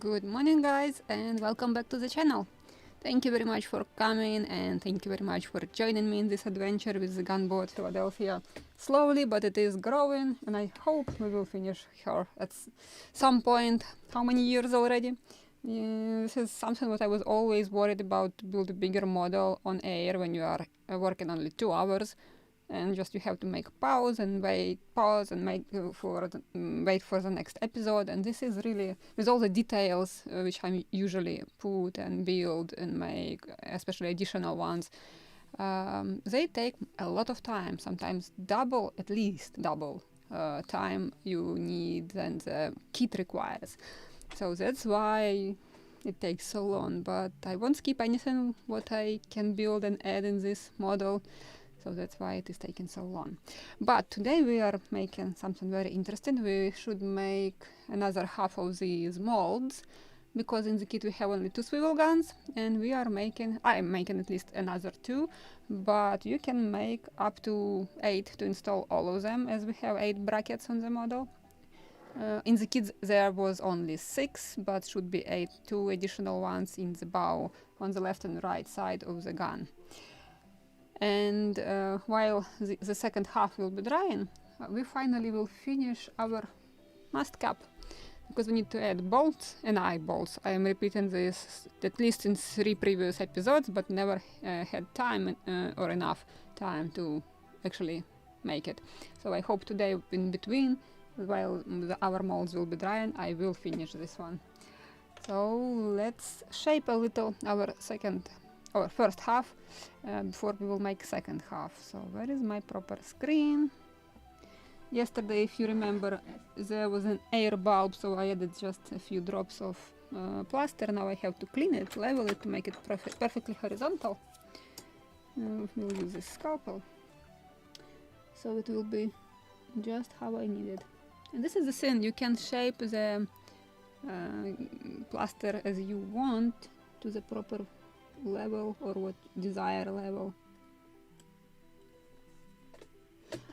Good morning guys and welcome back to the channel. Thank you very much for coming and thank you very much for joining me in this adventure with the Gunboat Philadelphia. Slowly but it is growing and I hope we will finish her at some point. How many years already? This is something what I was always worried about, to build a bigger model on air when you are working only 2 hours. And just you have to make pause and make wait for the next episode. And this is really with all the details which I usually put and build and make, especially additional ones. They take a lot of time, sometimes double, at least double time you need than the kit requires. So that's why it takes so long. But I won't skip anything what I can build and add in this model. So that's why it is taking so long. But today we are making something very interesting. We should make another half of these molds, because in the kit we have only 2 swivel guns, and I'm making at least another 2, but you can make up to 8 to install all of them, as we have 8 brackets on the model. In the kit there was only 6, but should be 8, 2 additional ones in the bow on the left and right side of the gun. And while the second half will be drying, we finally will finish our mast cap, because we need to add bolts and eye bolts. I am repeating this at least in 3 previous episodes, but never had time or enough time to actually make it. So I hope today in between, while our molds will be drying, I will finish this one. So let's shape a little our first half before we will make second half. So where is my proper screen? Yesterday, if you remember, there was an air bulb, so I added just a few drops of plaster. Now I have to clean it, level it to make it perfectly horizontal. We'll use this scalpel, so it will be just how I need it. And this is the thing, you can shape the plaster as you want to the proper level or what desired level.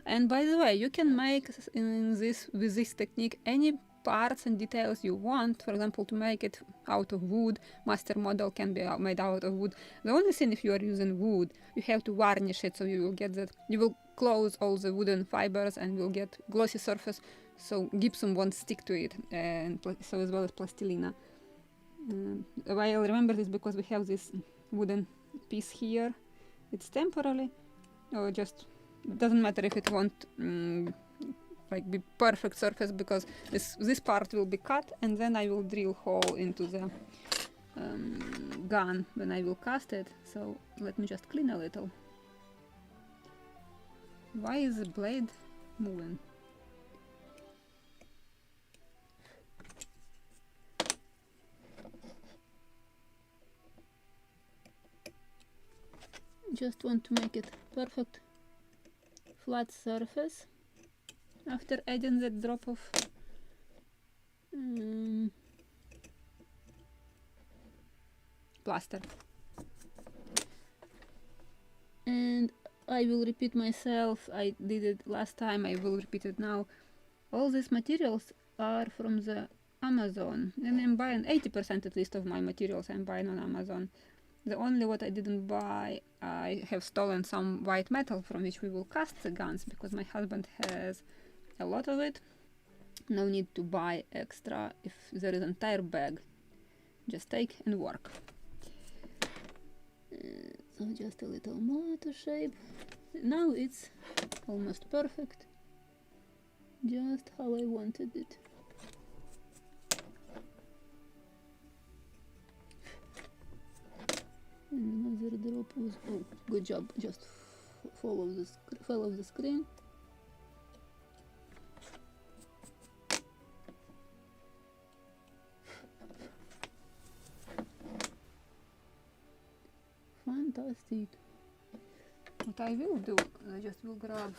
And by the way, you can make with this technique any parts and details you want. For example, to make it out of wood, master model can be made out of wood. The only thing, if you are using wood, you have to varnish it, so you will get that, you will close all the wooden fibers and will get glossy surface, so gypsum won't stick to it, and so as well as plastilina. I remember this because we have this wooden piece here. It's temporarily, or just doesn't matter if it won't like be perfect surface, because this part will be cut and then I will drill hole into the gun when I will cast it. So let me just clean a little. Why is the blade moving? Just want to make it perfect flat surface after adding that drop of plaster. And I will repeat myself, I did it last time, I will repeat it now. All these materials are from the Amazon, and I'm buying 80% at least of my materials I'm buying on Amazon. The only what I didn't buy, I have stolen some white metal from which we will cast the guns, because my husband has a lot of it. No need to buy extra if there is an entire bag. Just take and work. So just a little more to shape. Now it's almost perfect. Just how I wanted it. And another drop was, oh, good job, just follow the screen. Fantastic. What I will do, I just will grab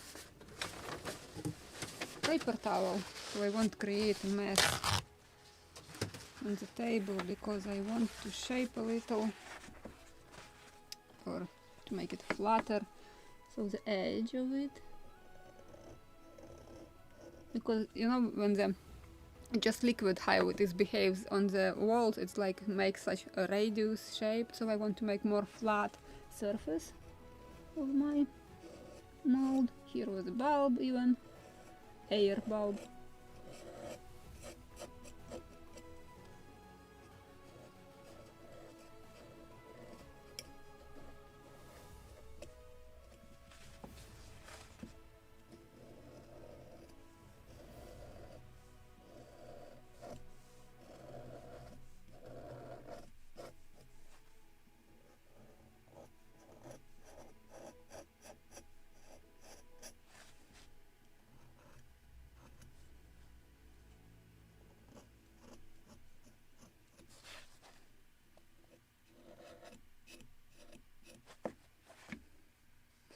paper towel, so I won't create a mess on the table, because I want to shape a little, or to make it flatter, so the edge of it, because you know when the just liquid how this behaves on the walls. It's like makes such a radius shape, so I want to make more flat surface of my mold. Here was a bulb, even air bulb.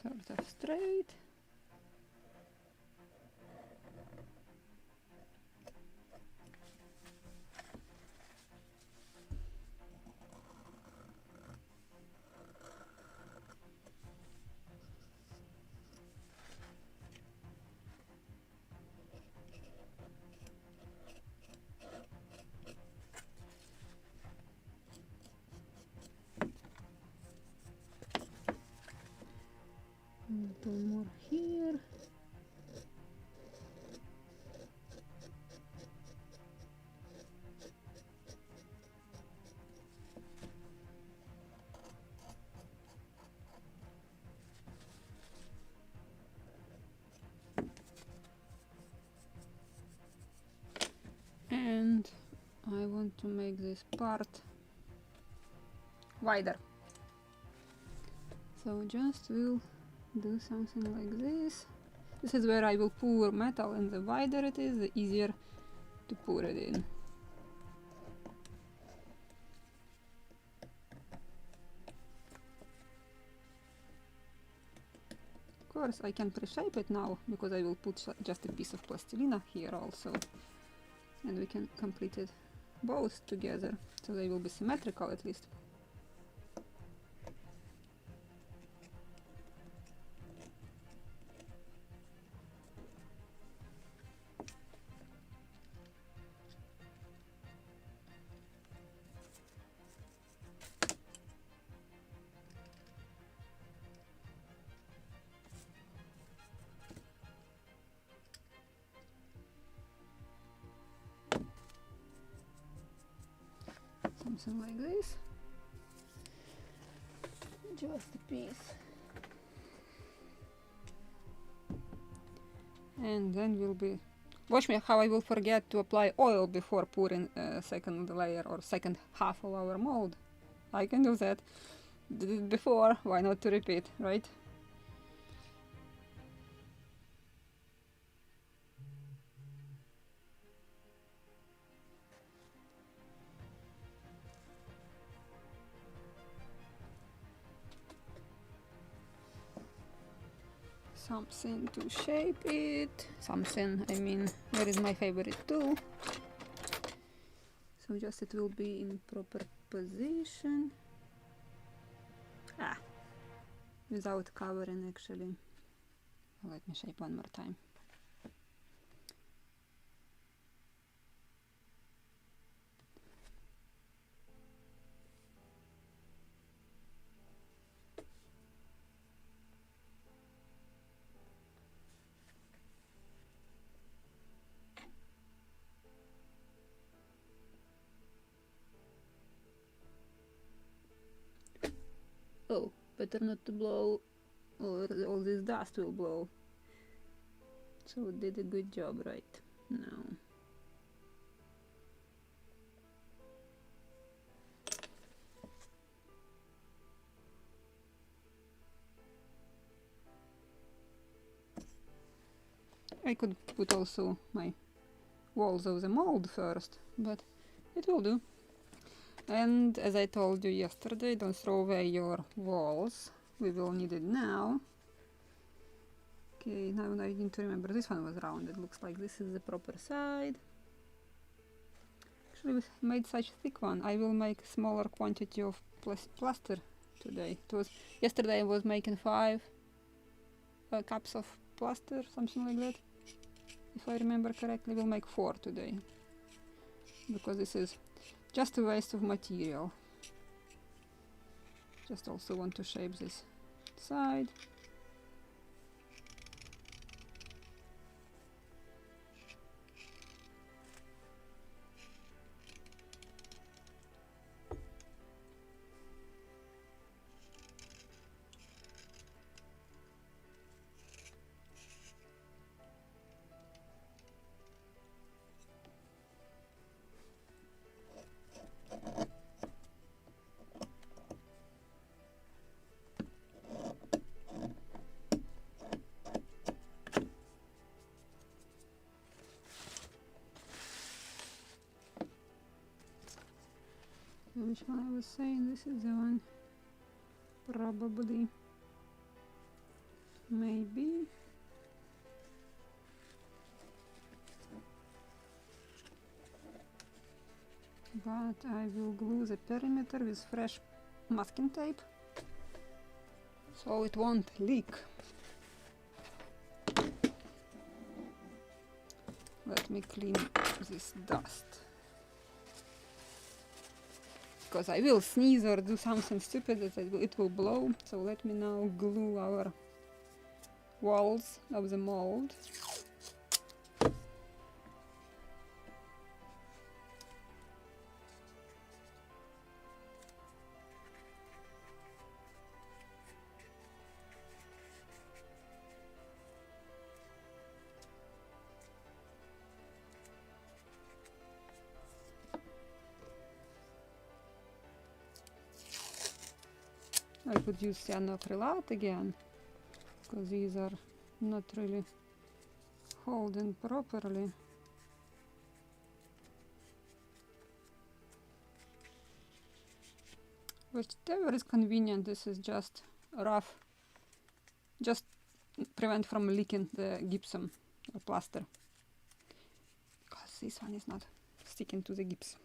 Sort of straight. A little more here. And I want to make this part wider. So just will do something like this. This is where I will pour metal, and the wider it is, the easier to pour it in. Of course, I can pre-shape it now, because I will put just a piece of plastilina here also. And we can complete it both together, so they will be symmetrical at least. Something like this. Just a piece. And then will be... Watch me how I will forget to apply oil before pouring a second layer or second half of our mold. I can do that. Did it before, why not to repeat, right? Something to shape it. Something, I mean, where is my favorite tool? So just it will be in proper position. Ah, without covering actually. Let me shape one more time. Oh, better not to blow, or all this dust will blow. So it did a good job, right? No. I could put also my walls of the mold first, but it will do. And as I told you yesterday, don't throw away your walls. We will need it now. Okay, now I need to remember this one was rounded. Looks like this is the proper side. Actually, we made such thick one. I will make smaller quantity of plaster today. It was yesterday I was making 5 cups of plaster, something like that. If I remember correctly, we'll make 4 today. because this is just a waste of material. Just also want to shape this side. Which one I was saying? This is the one. Probably. Maybe. But I will glue the perimeter with fresh masking tape so it won't leak. Let me clean this dust, because I will sneeze or do something stupid that it will blow. So let me now glue our walls of the mold. I could use cyanoacrylate again, because these are not really holding properly. Whichever is convenient. This is just rough, just prevent from leaking the gypsum or plaster, because this one is not sticking to the gyps.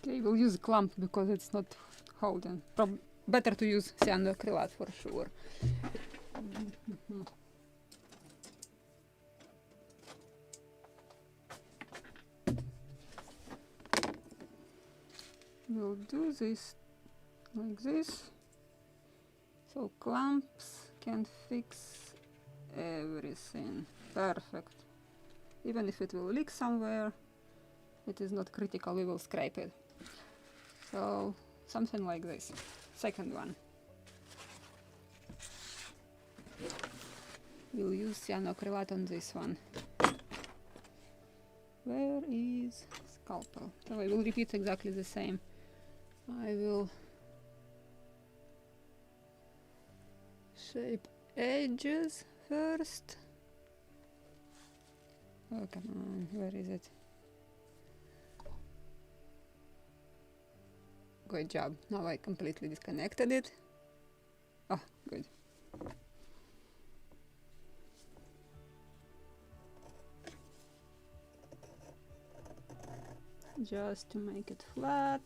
Okay, we'll use clamp because it's not holding. Better to use cyanoacrylate for sure. We'll do this like this, so clamps can fix everything. Perfect. Even if it will leak somewhere, it is not critical, we will scrape it. So something like this. Second one. We'll use cyanoacrylate on this one. Where is scalpel? So I will repeat exactly the same. I will shape edges first. Oh, come on, where is it? Good job. Now I completely disconnected it. Oh, good. Just to make it flat.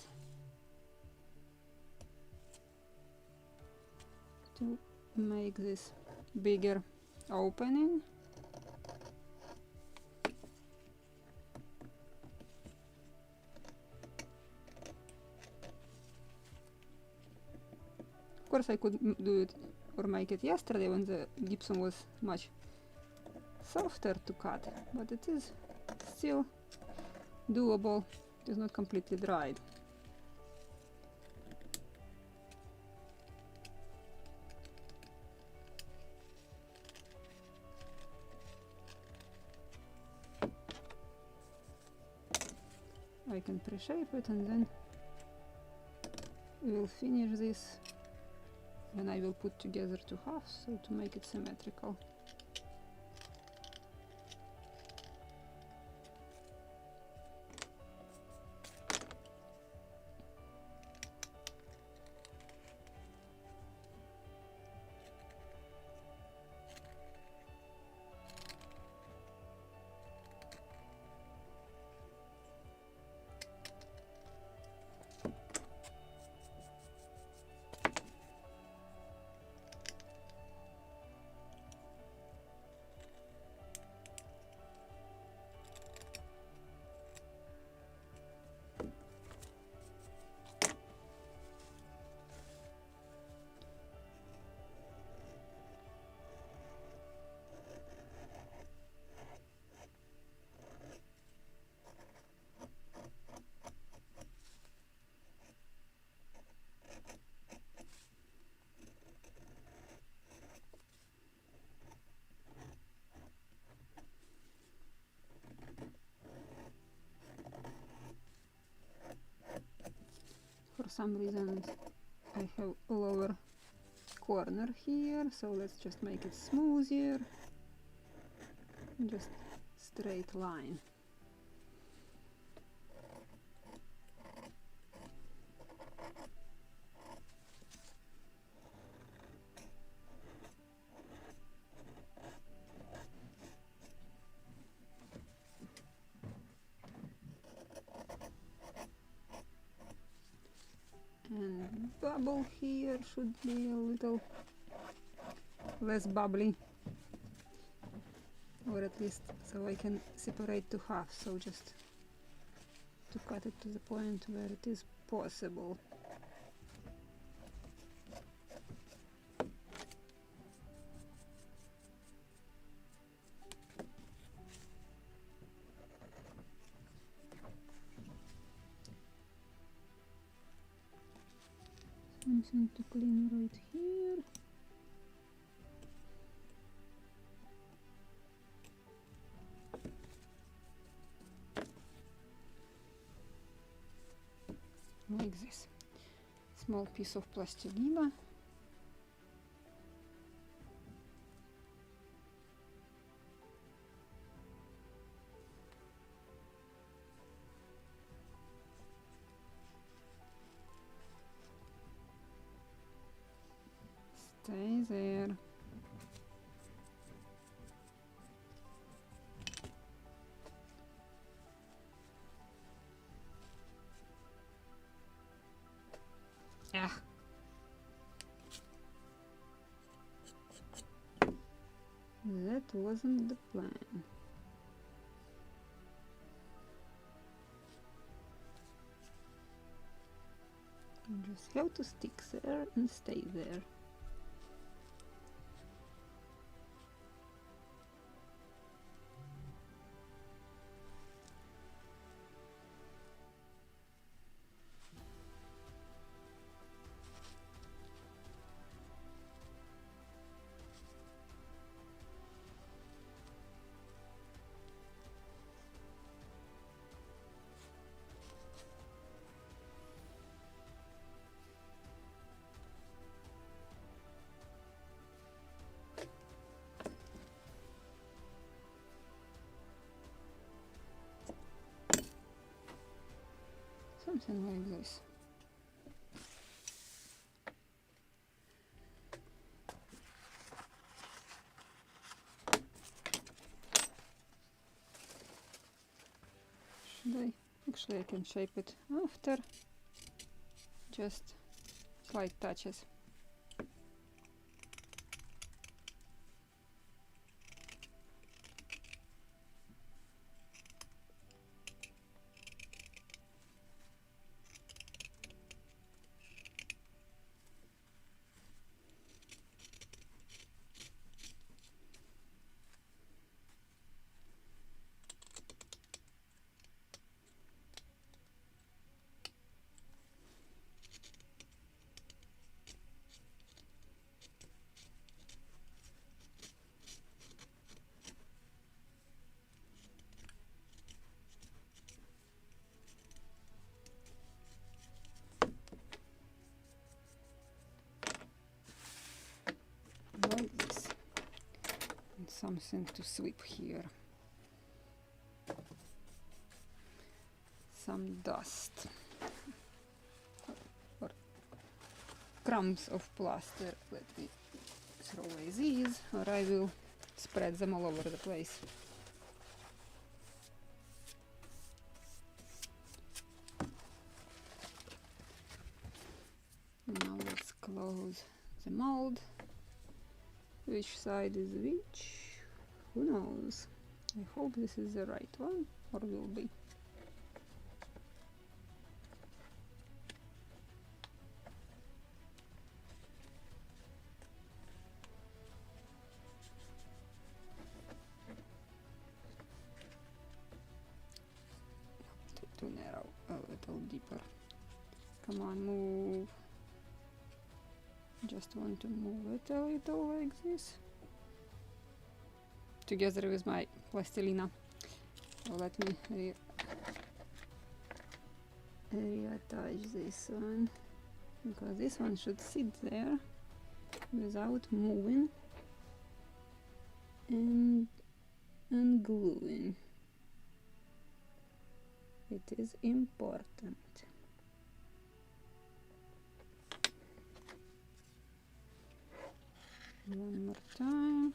To make this bigger opening. Of course I could do it or make it yesterday when the gypsum was much softer to cut, but it is still doable. It is not completely dried. I can pre-shape it and then we will finish this and I will put together two halves so to make it symmetrical. For some reason I have a lower corner here, so let's just make it smoother. Just straight line. And bubble here should be a little less bubbly, or at least so I can separate to half, so just to cut it to the point where it is possible. Something to clean right here. Like this. Small piece of plastilina. Stay there. Ah. That wasn't the plan. You just have to stick there and stay there. Something like this. Should I? Actually, I can shape it after. Just slight touches. something to sweep here. Some dust or crumbs of plaster. Let me throw away these, or I will spread them all over the place. Now let's close the mold. Which side is which? Who knows? I hope this is the right one, or will be. Too narrow, a little deeper. Come on, move. Just want to move it a little like this. Together with my plastilina. So let me reattach this one, because this one should sit there without moving and gluing. It is important. One more time.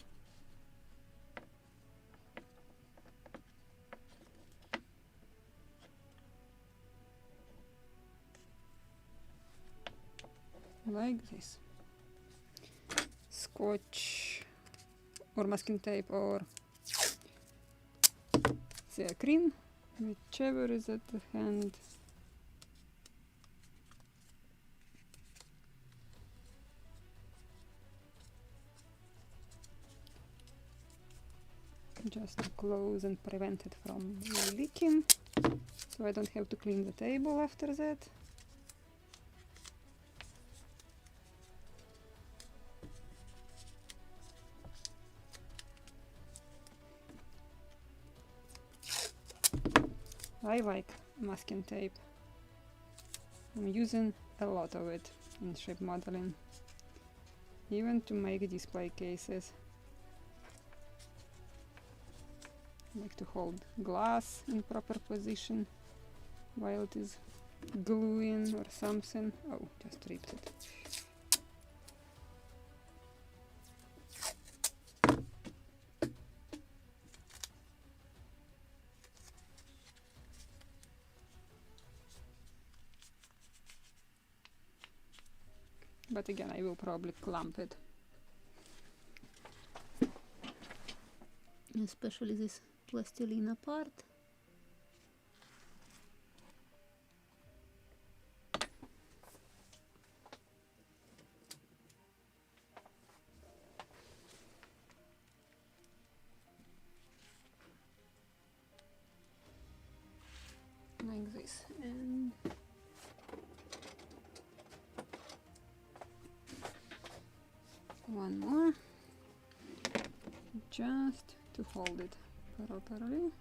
Like this. Scotch or masking tape or SYREN, whichever is at the hand. Just to close and prevent it from leaking, so I don't have to clean the table after that. I like masking tape. I'm using a lot of it in ship modeling, even to make display cases. I like to hold glass in proper position while it is gluing or something. Oh, just ripped it. But again, I will probably clamp it. Especially this plastilina part. Like this. And one more, just to hold it properly.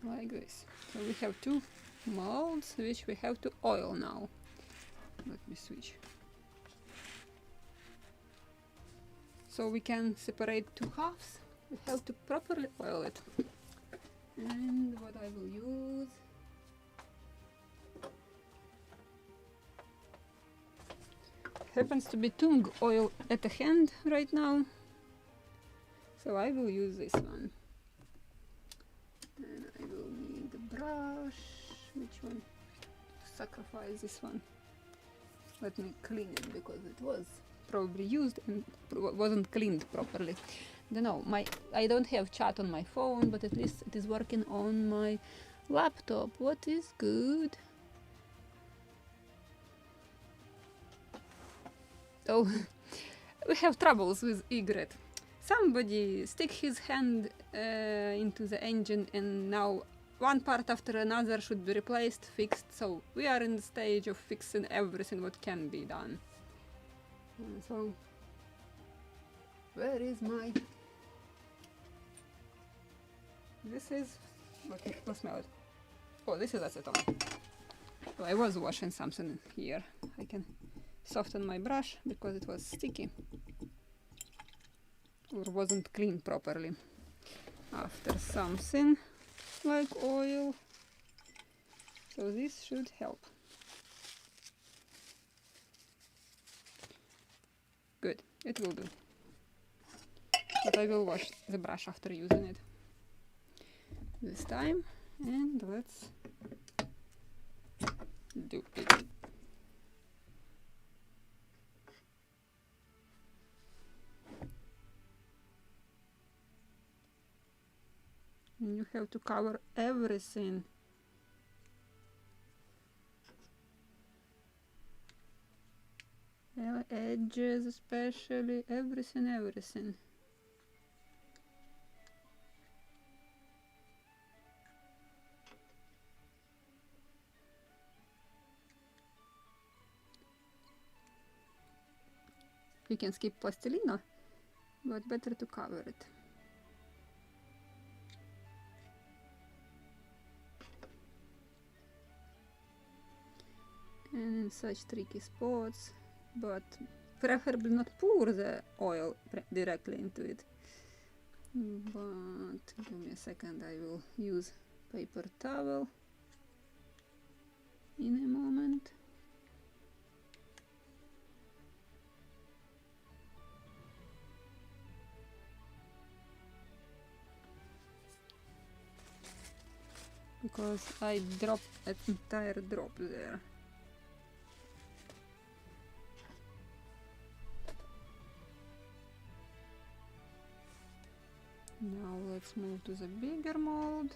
Like this. So we have two molds which we have to oil now. Let me switch. So we can separate two halves. We have to properly oil it. And what I will use, happens to be tung oil at the hand right now, so I will use this one. And I will need a brush. Which one? Sacrifice this one. Let me clean it, because it was probably used and wasn't cleaned properly. Don't know, I don't have chat on my phone, but at least it is working on my laptop. What is good? Oh, we have troubles with egret. Somebody stick his hand into the engine, and now one part after another should be replaced, fixed. So we are in the stage of fixing everything what can be done. So where is my? This is. Okay, let's smell it. Oh, this is acetone. So I was washing something here. I can soften my brush because it was sticky or wasn't cleaned properly. After something like oil. So this should help. Good, it will do. But I will wash the brush after using it this time, and let's do it. And you have to cover everything. Edges especially, everything. You can skip plastilina, but better to cover it. And in such tricky spots, but preferably not pour the oil directly into it. But give me a second, I will use paper towel in a moment. Because I dropped an entire drop there. Now let's move to the bigger mold.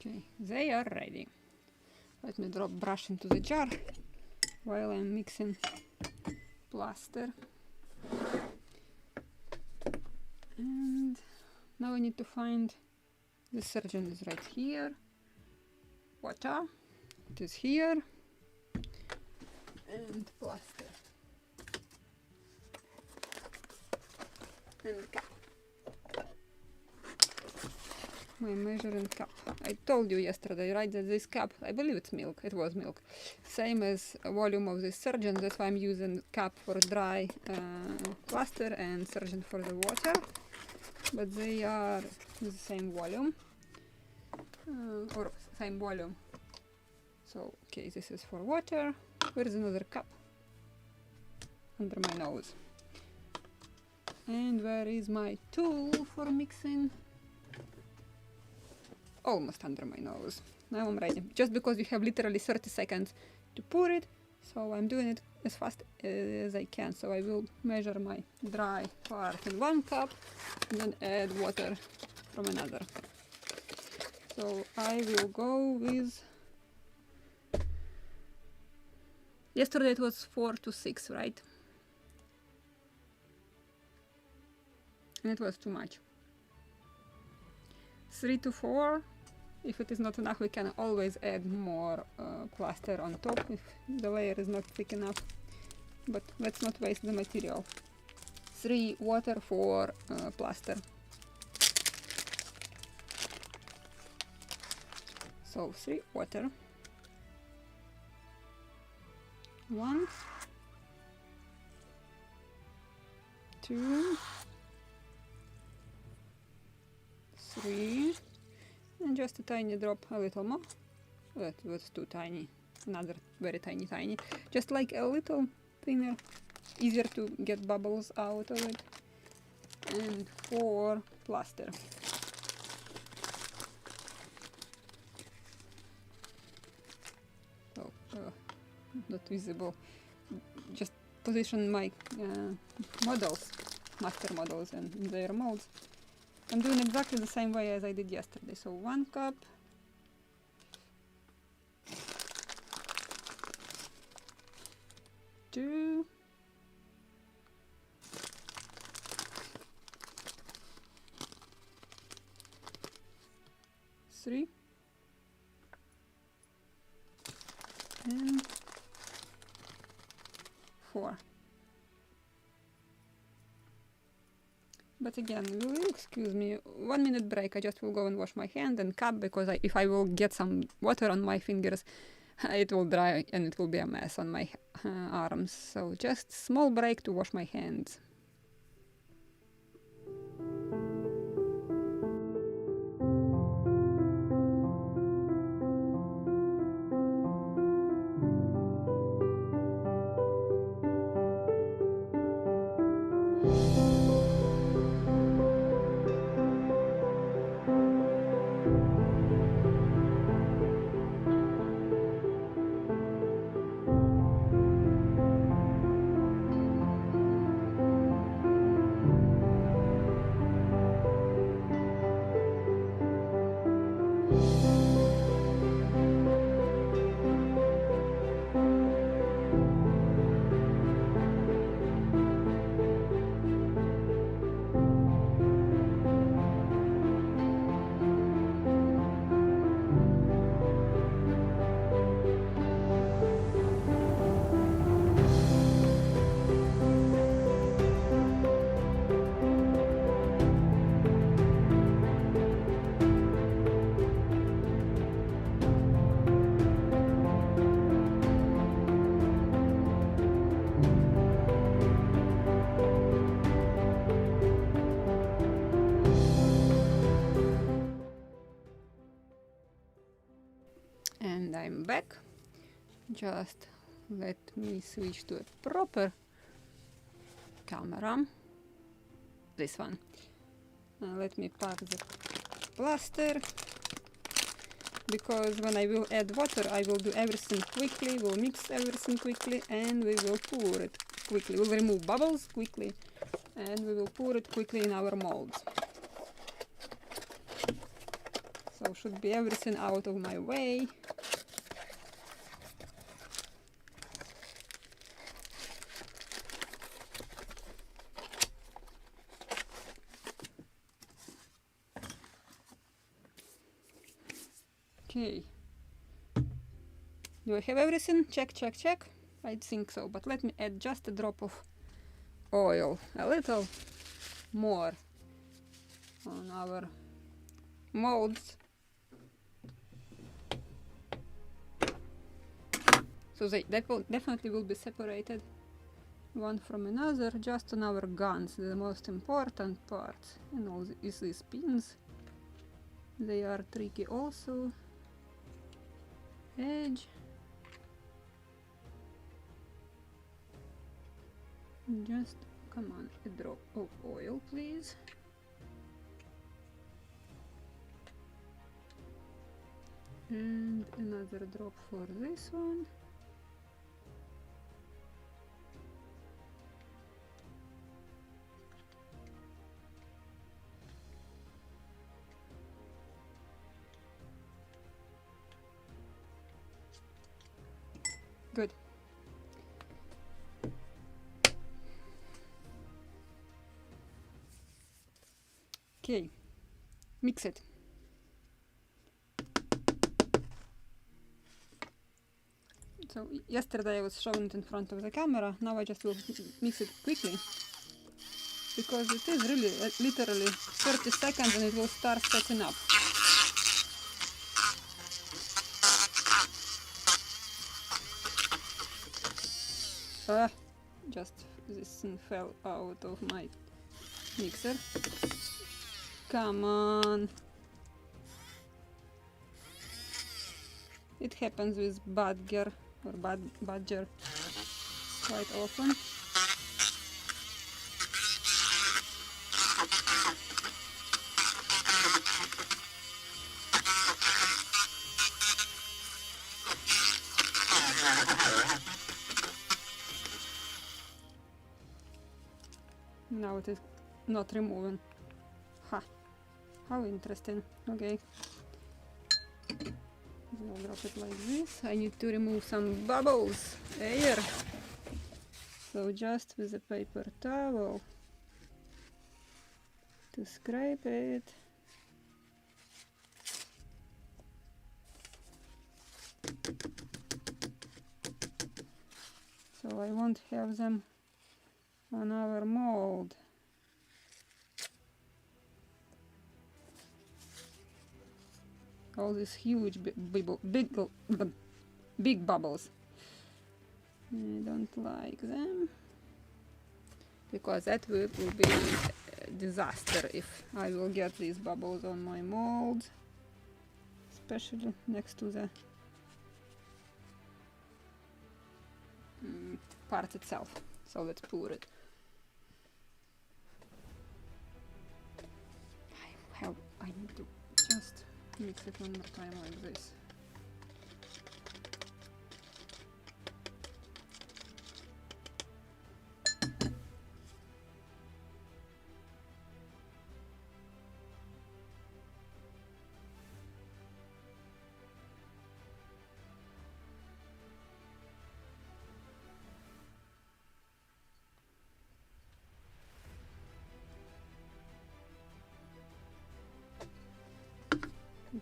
Okay, they are ready. Let me drop brush into the jar while I'm mixing plaster. And now I need to find the surgeon is right here. Water, it is here. And plaster. And cap. My measuring cup. I told you yesterday, right, that this cup, I believe it's milk, it was milk, same as a volume of this surgeon. That's why I'm using cup for dry plaster and surgeon for the water, but they are the same volume, or same volume. So, okay, this is for water. Where is another cup? Under my nose. And where is my tool for mixing? Almost under my nose. Now I'm ready. Just because you have literally 30 seconds to pour it, so I'm doing it as fast as I can. So I will measure my dry part in 1 cup and then add water from another. So I will go with... Yesterday it was 4 to 6, right? And it was too much. 3 to 4. If it is not enough, we can always add more plaster on top if the layer is not thick enough. But let's not waste the material. 3 water, 4 plaster. So 3 water. 1, 2, 3. just a tiny drop, a little more. That was too tiny. Another very tiny. Just like a little thinner, easier to get bubbles out of it. And 4 plaster. Oh, not visible. Just position my models, master models, and their molds. I'm doing exactly the same way as I did yesterday. So 1 cup. 2. 3. And 4. But again, will you excuse me, 1 minute break. I just will go and wash my hand and cup, because if I will get some water on my fingers, it will dry and it will be a mess on my arms. So just small break to wash my hands. And I'm back. Just let me switch to a proper camera. This one. Let me pack the plaster, because when I will add water, I will do everything quickly, we'll mix everything quickly, and we will pour it quickly. We'll remove bubbles quickly, and we will pour it quickly in our molds. So should be everything out of my way. Okay. Do I have everything? Check. I think so, but let me add just a drop of oil, a little more on our molds. So they definitely will be separated one from another, just on our guns, the most important part. And all is these pins. They are tricky also. Edge. Just, come on, a drop of oil, please. And another drop for this one. Good. Okay, mix it. So yesterday I was showing it in front of the camera, now I just will mix it quickly, because it is really literally 30 seconds and it will start setting up. Just this thing fell out of my mixer. Come on. It happens with badger or badger quite often. Now it is not removing. Ha! How interesting. Okay. I'll drop it like this. I need to remove some bubbles, air. So just with a paper towel to scrape it. So I won't have them on our mold. All these huge big bubbles. I don't like them because that will be a disaster if I will get these bubbles on my mold, especially next to the part itself. So let's pour it. I need to just mix it one more time like this.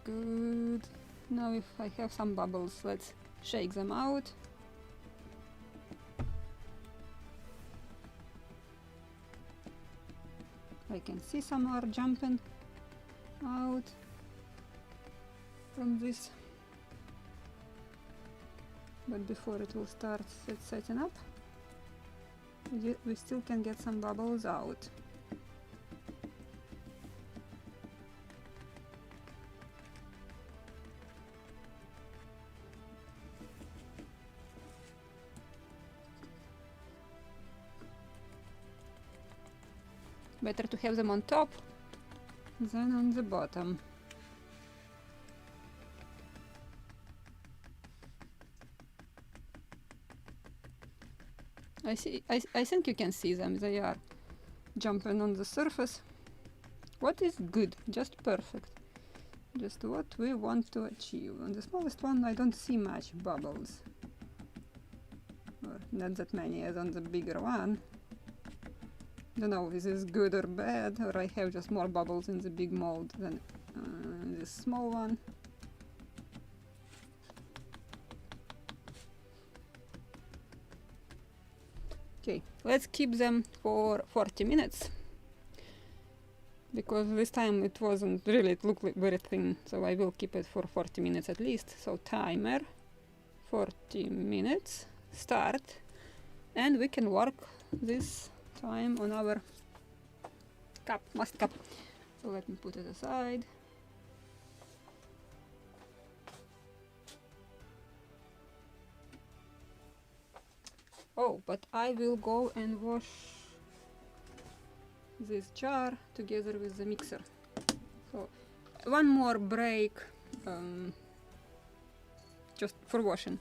Good. Now if I have some bubbles, let's shake them out. I can see some are jumping out from this. But before it will start setting up, we still can get some bubbles out. Better to have them on top than on the bottom. I think you can see them. They are jumping on the surface. What is good? Just perfect. Just what we want to achieve. On the smallest one I don't see much bubbles. Or not that many as on the bigger one. Don't know if this is good or bad, or I have just more bubbles in the big mold than this small one. Okay, let's keep them for 40 minutes. Because this time it wasn't really, it looked like very thin, so I will keep it for 40 minutes at least. So timer, 40 minutes, start, and we can work this time on our cup, must cup. So let me put it aside. Oh, but I will go and wash this jar together with the mixer. So one more break, just for washing.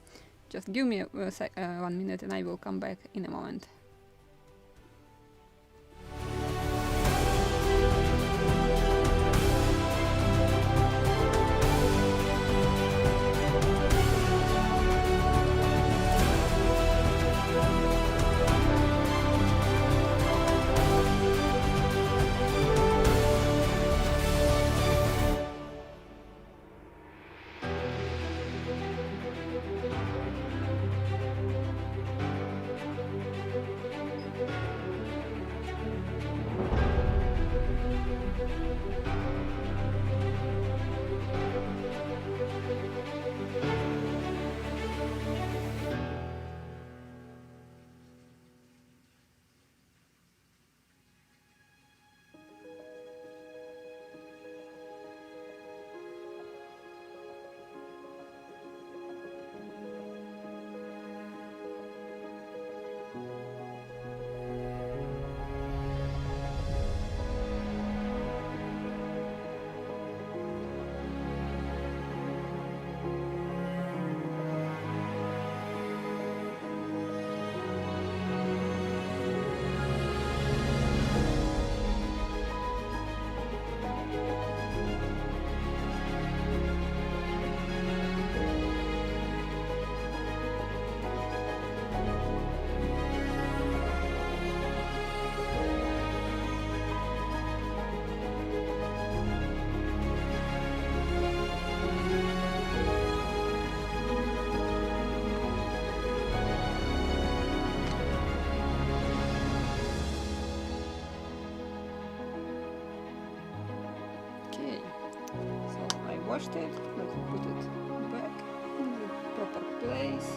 Just give me 1 minute and I will come back in a moment. washed it. Let's put it back in the proper place.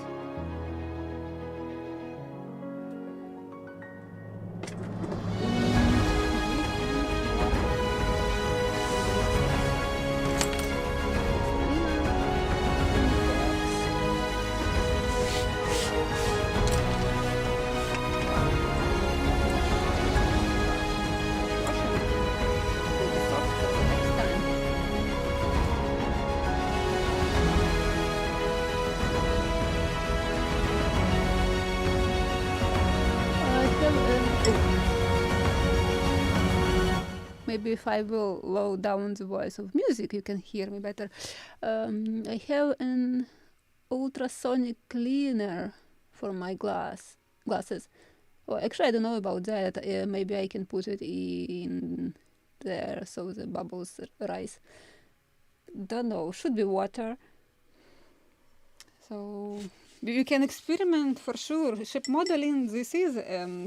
Maybe if I will lower down the voice of music, you can hear me better. I have an ultrasonic cleaner for my glasses. Well, actually, I don't know about that. Maybe I can put it in there so the bubbles rise. Don't know. Should be water. So you can experiment for sure. Ship modeling, this is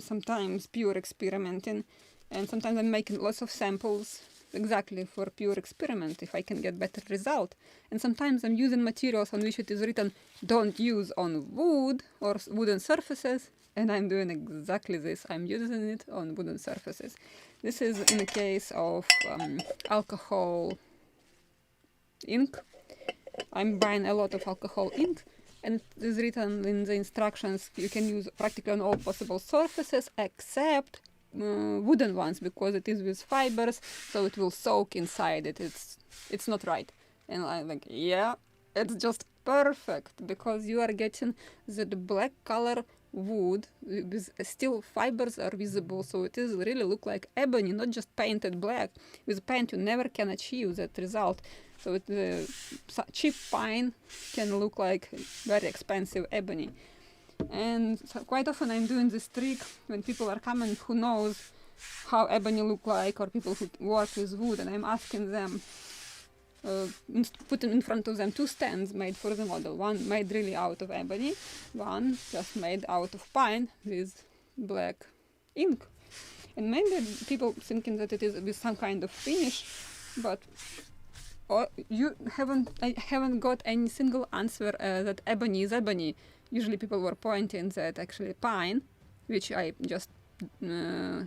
sometimes pure experimenting. And sometimes I'm making lots of samples exactly for pure experiment if I can get better result. And sometimes I'm using materials on which it is written don't use on wood or wooden surfaces, and I'm doing exactly this. I'm using it on wooden surfaces. This is in the case of alcohol ink. I'm buying a lot of alcohol ink, and it is written in the instructions you can use practically on all possible surfaces except wooden ones, because it is with fibers, so it will soak inside it. It's not right. And I'm like, yeah, it's just perfect, because you are getting the black color wood with still fibers are visible, so it is really look like ebony, not just painted black. With paint you never can achieve that result. So cheap pine can look like very expensive ebony. And so quite often I'm doing this trick when people are coming who knows how ebony look like, or people who work with wood, and I'm asking them, putting in front of them two stands made for the model. One made really out of ebony, one just made out of pine with black ink. And maybe people thinking that it is with some kind of finish, but I haven't got any single answer that ebony is ebony. Usually people were pointing that actually pine, which I just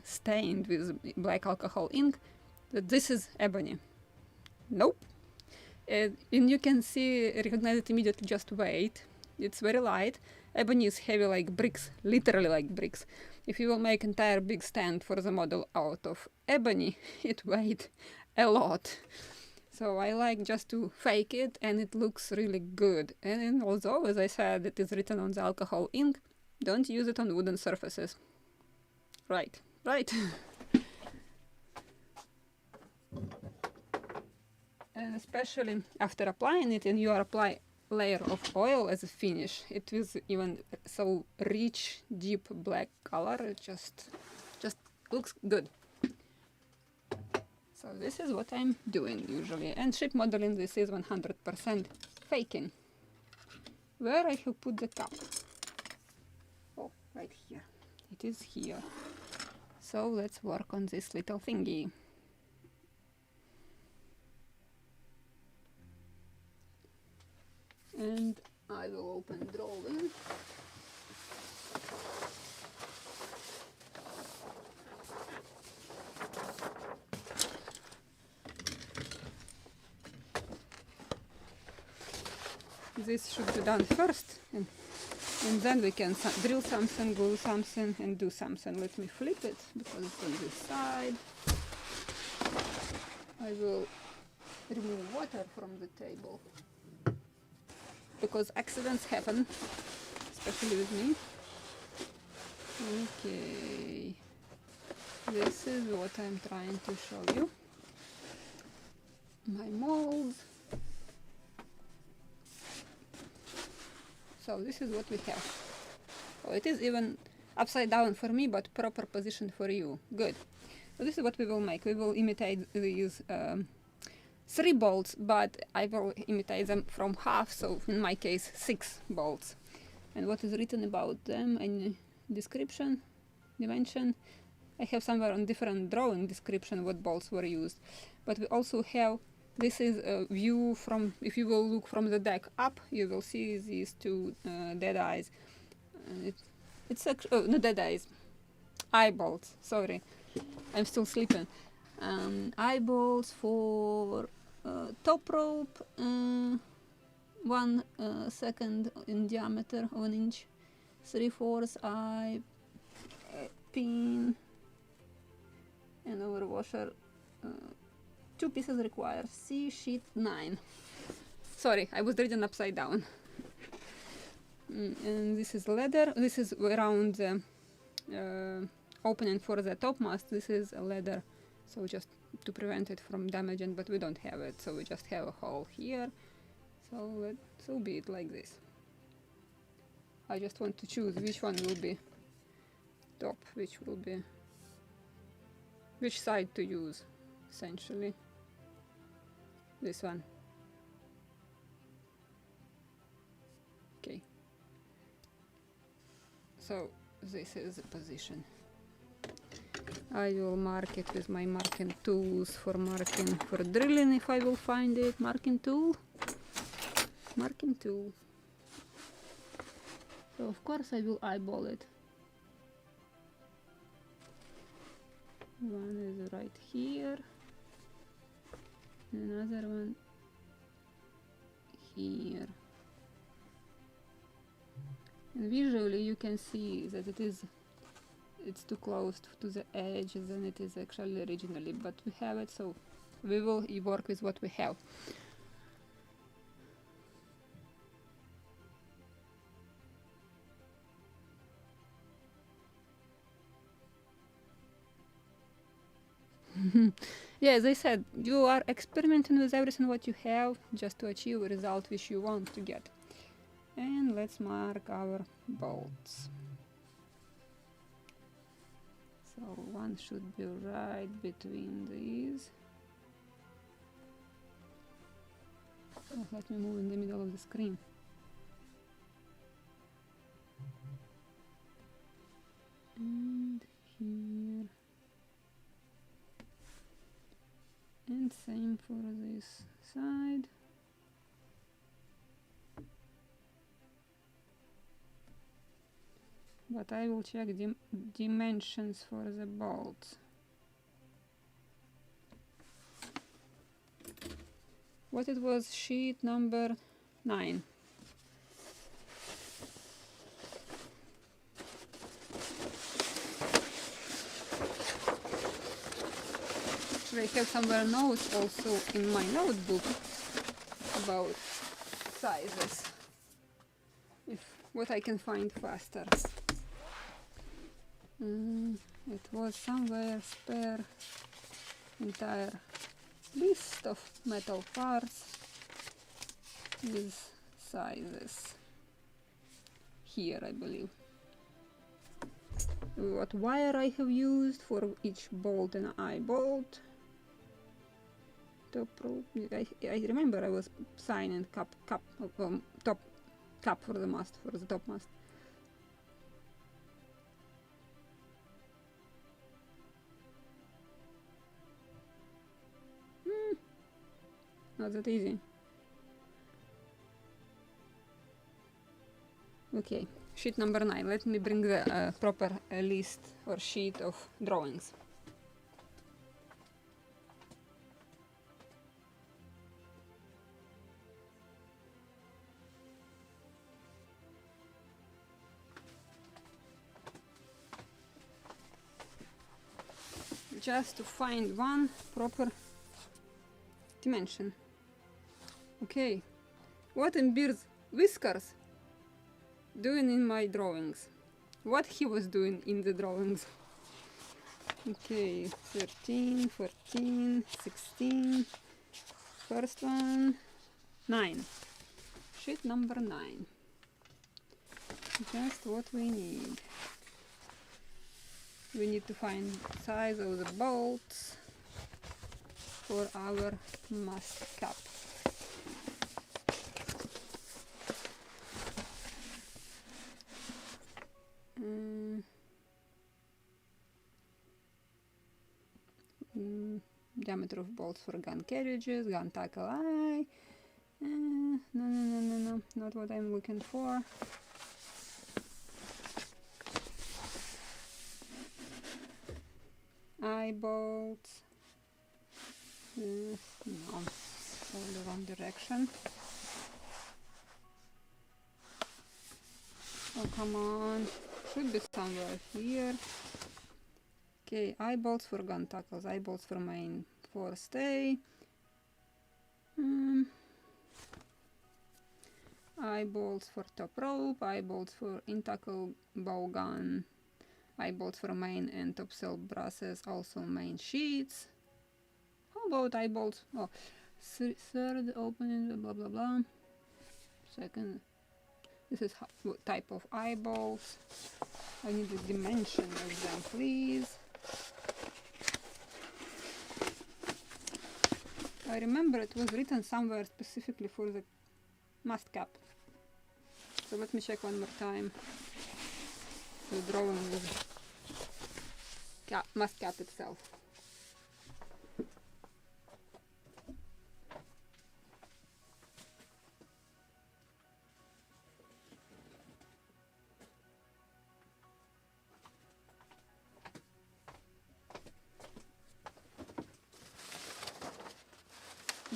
stained with black alcohol ink, that this is ebony. Nope. And you can recognize it immediately, just wait. It's very light. Ebony is heavy like bricks, literally like bricks. If you will make entire big stand for the model out of ebony, it weighs a lot. So I like just to fake it, and it looks really good. And although, as I said, it is written on the alcohol ink, don't use it on wooden surfaces. Right. And especially after applying it, and you apply layer of oil as a finish, it is even so rich, deep black color. It just looks good. So this is what I'm doing usually. And ship modeling, this is 100% faking. Where I have put the cup? Oh, right here. It is here. So let's work on this little thingy. And I will open drawing. This should be done first, and then we can drill something, glue something, and do something. Let me flip it, because it's on this side. I will remove water from the table, because accidents happen, especially with me. Okay, this is what I'm trying to show you. My molds. So this is what we have. Oh, it is even upside down for me, but proper position for you. Good. So this is what we will make. We will imitate these 3 bolts, but I will imitate them from half, so in my case 6 bolts. And what is written about them in description, dimension? I have somewhere on different drawing description what bolts were used. But we also have This is a view from, if you will look from the deck up, you will see these two dead eyes. It's actually, oh, no, dead eyes, eyeballs, sorry, I'm still sleeping. Eyeballs for top rope, 1 second in diameter of an inch, 3/4 eye, pin, and overwasher. 2 pieces required. See sheet 9. Sorry, I was reading upside down. And this is leather. This is around the opening for the topmast. This is a leather, so just to prevent it from damaging, but we don't have it, so we just have a hole here. So be it like this. I just want to choose which one will be top, which side to use, essentially. This one. Okay. So this is the position. I will mark it with my marking tools for drilling if I will find it. Marking tool. So of course I will eyeball it. One is right here. Another one here. And visually you can see that it's too close to the edge than it is actually originally, but we have it, so we will work with what we have. Yeah, as I said, you are experimenting with everything what you have just to achieve a result which you want to get. And let's mark our bolts. So one should be right between these. Oh, let me move in the middle of the screen. And here. And same for this side. But I will check the dimensions for the bolts. What it was, sheet number 9. Actually, I have somewhere notes also in my notebook about sizes, what I can find faster. It was somewhere spare entire list of metal parts with sizes here, I believe. What wire I have used for each bolt and eye bolt. Top rope. I remember I was signing top cap for the mast, for the top mast. Not that easy. Okay, sheet number 9. Let me bring the proper list or sheet of drawings. Just to find one proper dimension. Okay, what in Beard's whiskers doing in my drawings? What he was doing in the drawings? Okay, 13, 14, 16, first one, 9. Sheet number 9. Just what we need. We need to find size of the bolts for our mast cap. diameter of bolts for gun carriages, gun tackle eye. No, not what I'm looking for. Eye bolts. No, all the wrong direction. Oh, come on. Should be somewhere here. Okay, eye bolts for gun tackles, eye bolts for main forestay. Eye bolts for top rope, eye bolts for in-tackle bow gun, eye bolts for main and topsail brasses, also main sheets. How about eye bolts? Oh, third opening, blah blah blah. Second, this is what type of eye bolts. I need the dimension of them, please. I remember it was written somewhere specifically for the mast cap. So let me check one more time the drawing with mast cap itself.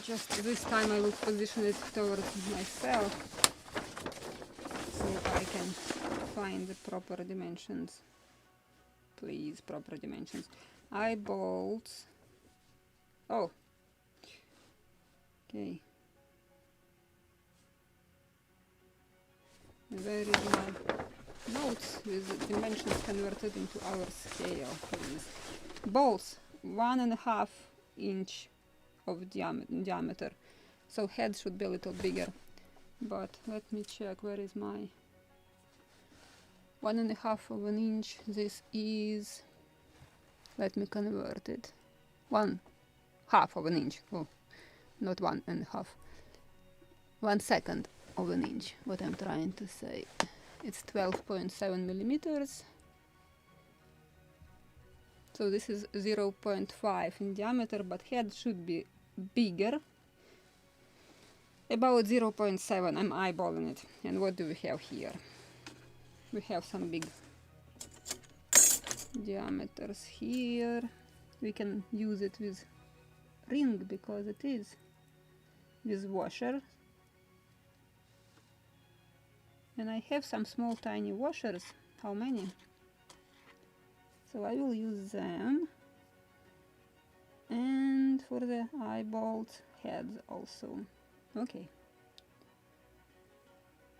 Just this time I will position it towards myself so I can find the proper dimensions. Please, proper dimensions. Eye bolts. Oh. Okay. Where is my notes with dimensions converted into our scale, please? Bolts, 1.5 inch of diameter, so head should be a little bigger, but let me check where is my 1.5 of an inch. This is, let me convert it, 1/2 of an inch. Oh, not 1.5, 1/2 of an inch. What I'm trying to say, it's 12.7 millimeters. So this is 0.5 in diameter, but head should be bigger. About 0.7, I'm eyeballing it. And what do we have here? We have some big diameters here. We can use it with ring because it is with washer. And I have some small tiny washers. How many? So I will use them, and for the eye bolt heads also. Okay,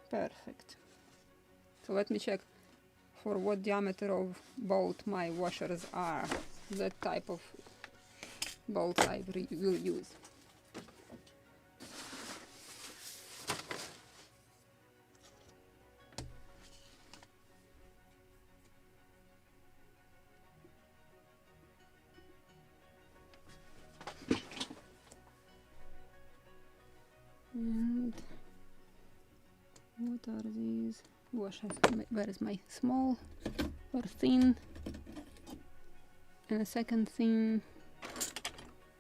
perfect. So let me check for what diameter of bolt my washers are. That type of bolt I will use. And what are these washers? Where is my small or thin and a second thin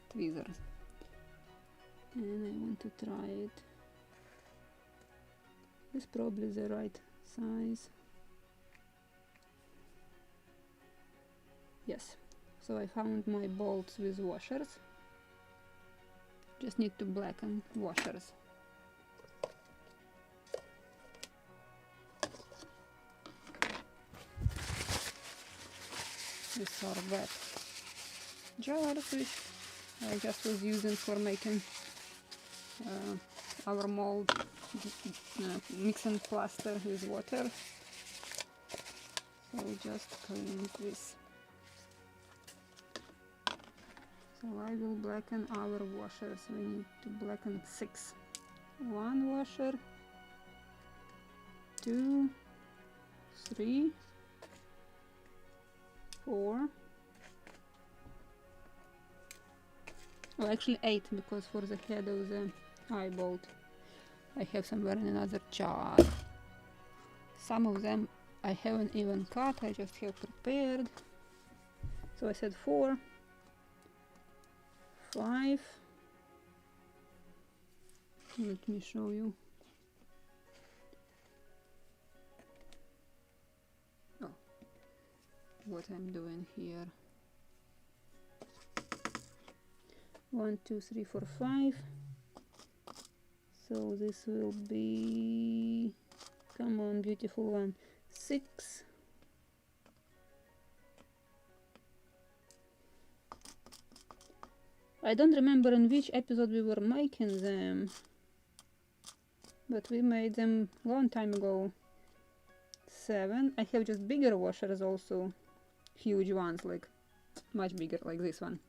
tweezers? And I want to try it. This is probably the right size. Yes. So I found my bolts with washers. Just need to blacken washers. These are wet jars which I just was using for making our mold, mixing plaster with water. So just clean this. So I will blacken our washers. We need to blacken 6. 1 washer, 2, 3, 4. Well, actually 8, because for the head of the eye bolt I have somewhere in another jar. Some of them I haven't even cut, I just have prepared. So I said 4, 5. Let me show you. Oh, what I'm doing here. 1, 2, 3, 4, 5. So this will be, come on, beautiful one, 6. I don't remember in which episode we were making them, but we made them long time ago. 7. I have just bigger washers also, huge ones, like much bigger, like this one.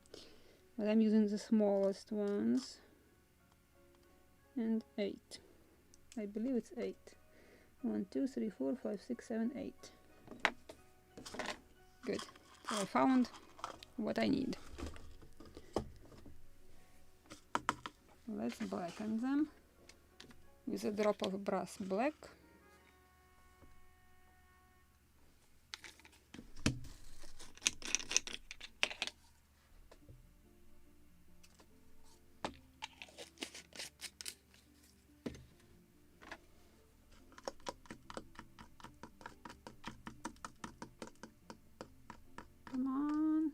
But I'm using the smallest ones. And 8. I believe it's 8. 1, 2, 3, 4, 5, 6, 7, 8. Good. So I found what I need. Let's blacken them with a drop of brass black. Come on,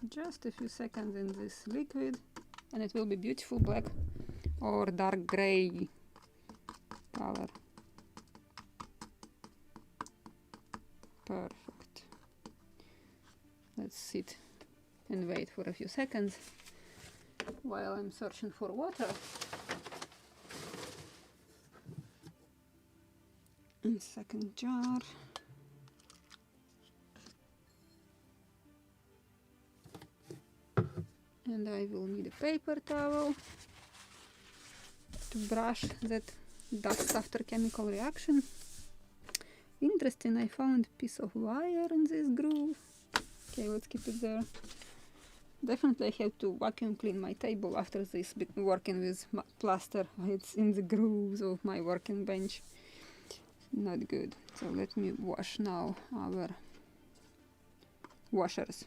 just a few seconds in this liquid, and it will be beautiful black or dark gray color. Perfect. Let's sit and wait for a few seconds while I'm searching for water. And second jar. And I will need a paper towel to brush that dust after chemical reaction. Interesting, I found a piece of wire in this groove. Okay, let's keep it there. Definitely I have to vacuum clean my table after this, working with plaster. It's in the grooves of my working bench. Not good. So let me wash now our washers.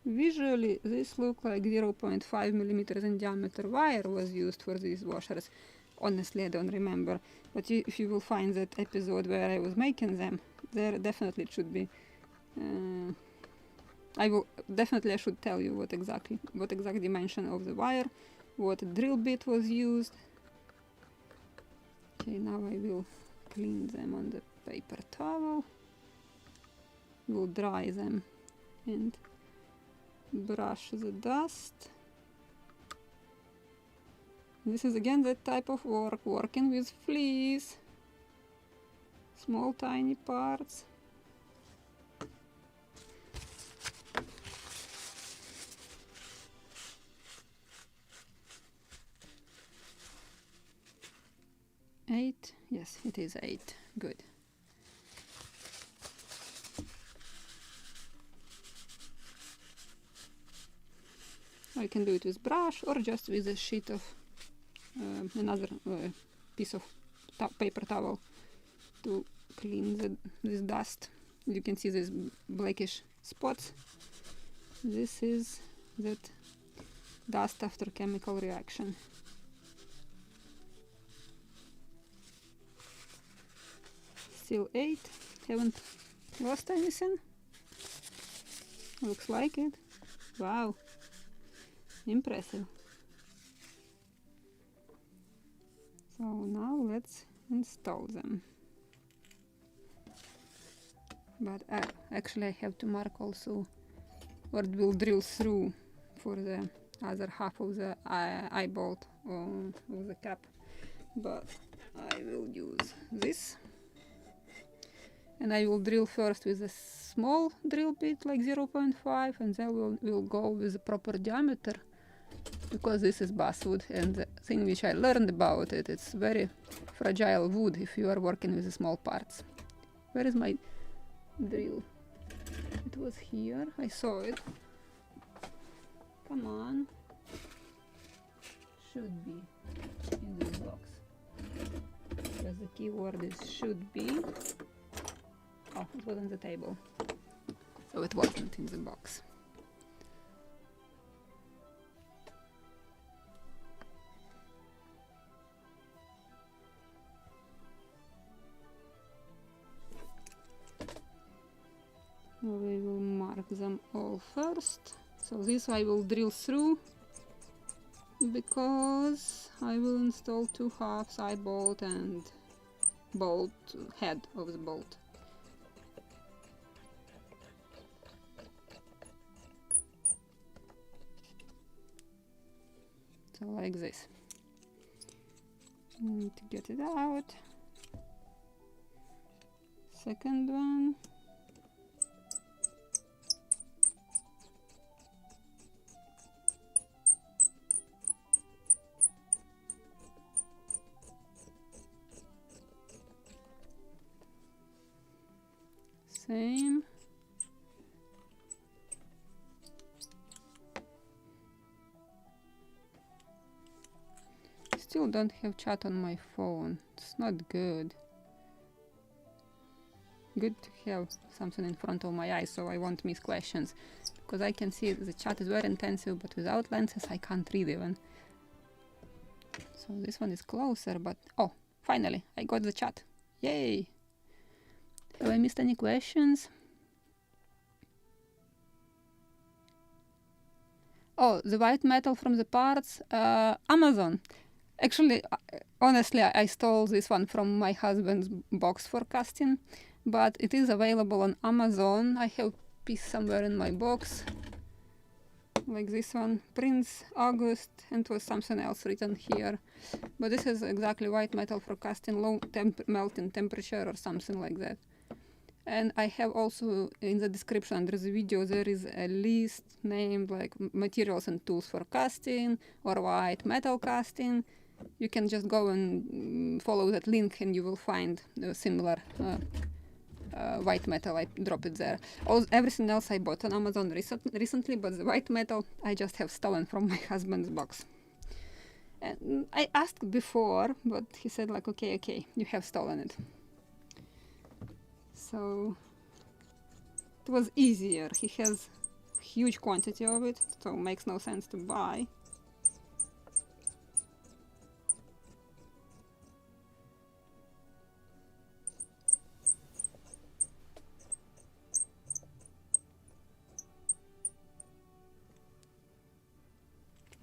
Visually, this looked like 0.5 millimeters in diameter wire was used for these washers. Honestly, I don't remember. But if you will find that episode where I was making them, there definitely should be. I should tell you what exact dimension of the wire, what drill bit was used. Okay, now I will clean them on the paper towel. We'll dry them and brush the dust. This is again that type of work, working with fleas, small tiny parts. Eight, yes, it is 8, good. I can do it with brush or just with a sheet of another piece of paper towel to clean this dust. You can see these blackish spots. This is that dust after chemical reaction. Still 8, haven't lost anything. Looks like it. Wow. Impressive. So now let's install them. But actually I have to mark also what will drill through for the other half of the eye bolt of the cap. But I will use this. And I will drill first with a small drill bit like 0.5, and then we'll go with the proper diameter, because this is basswood, and the thing which I learned about it, it's very fragile wood if you are working with the small parts. Where is my drill? It was here. I saw it. Come on. Should be in this box. Because the keyword is should be. Oh, it was on the table. So it wasn't in the box. We will mark them all first. So this I will drill through because I will install 2 halves, eye bolt and bolt head of the bolt. So like this. Need to get it out. Second one. Same. Still don't have chat on my phone. It's not good. Good to have something in front of my eyes so I won't miss questions. Because I can see the chat is very intensive, but without lenses I can't read even. So this one is closer, but oh, finally I got the chat. Yay! Have I missed any questions? Oh, the white metal from the parts? Amazon. Actually, honestly, I stole this one from my husband's box for casting, but it is available on Amazon. I have a piece somewhere in my box, like this one, Prince August, and it was something else written here. But this is exactly white metal for casting, low melting temperature or something like that. And I have also in the description under the video there is a list named like materials and tools for casting or white metal casting. You can just go and follow that link and you will find similar white metal. I drop it there. Everything else I bought on Amazon recently, but the white metal I just have stolen from my husband's box. And I asked before, but he said like, okay, you have stolen it. So it was easier. He has huge quantity of it, so it makes no sense to buy.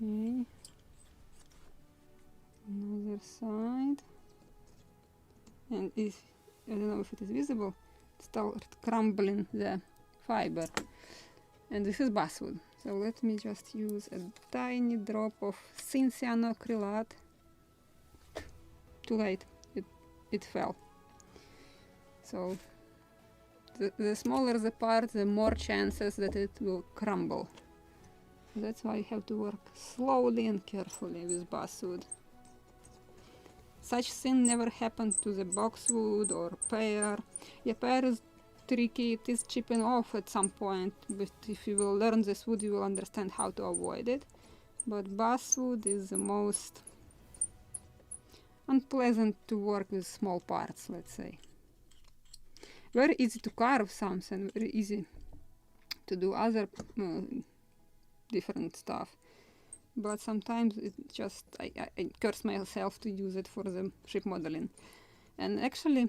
Okay. Another side. And if I don't know if it is visible, start crumbling the fiber. And this is basswood. So let me just use a tiny drop of thin cyanoacrylate. Too late, it fell. So the smaller the part, the more chances that it will crumble. That's why you have to work slowly and carefully with basswood. Such thing never happened to the boxwood or pear. Yeah, pear is tricky, it is chipping off at some point, but if you will learn this wood you will understand how to avoid it. But basswood is the most unpleasant to work with small parts, let's say. Very easy to carve something, very easy to do other different stuff. But sometimes it just, I curse myself to use it for the ship modeling. And actually,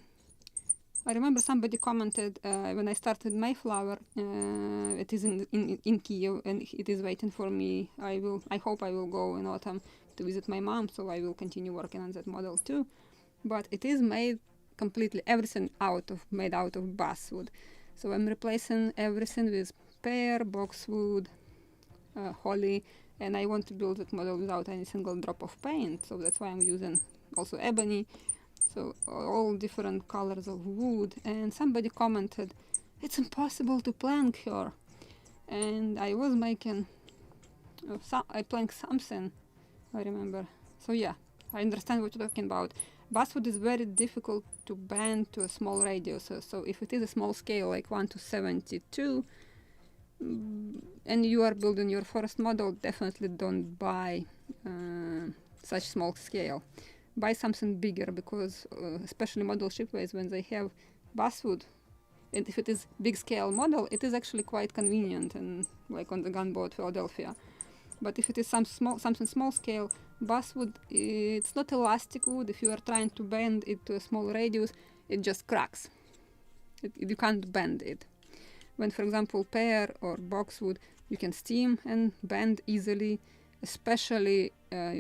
I remember somebody commented when I started Mayflower, it is in Kiev and it is waiting for me. I hope I will go in autumn to visit my mom, so I will continue working on that model too. But it is made completely, everything made out of basswood. So I'm replacing everything with pear, boxwood, holly, and I want to build that model without any single drop of paint, so that's why I'm using also ebony, so all different colors of wood. And somebody commented, it's impossible to plank her, and I was making I planked something, I remember. So yeah, I understand what you're talking about. basswood is very difficult to bend to a small radius. So if it is a small scale like 1:72, and you are building your first model, definitely don't buy such small scale. Buy something bigger, because especially model shipways, when they have basswood, and if it is big scale model, it is actually quite convenient, and like on the Gunboat Philadelphia. But if it is something small scale, basswood, it's not elastic wood. If you are trying to bend it to a small radius, it just cracks. You can't bend it. When, for example, pear or boxwood, you can steam and bend easily, especially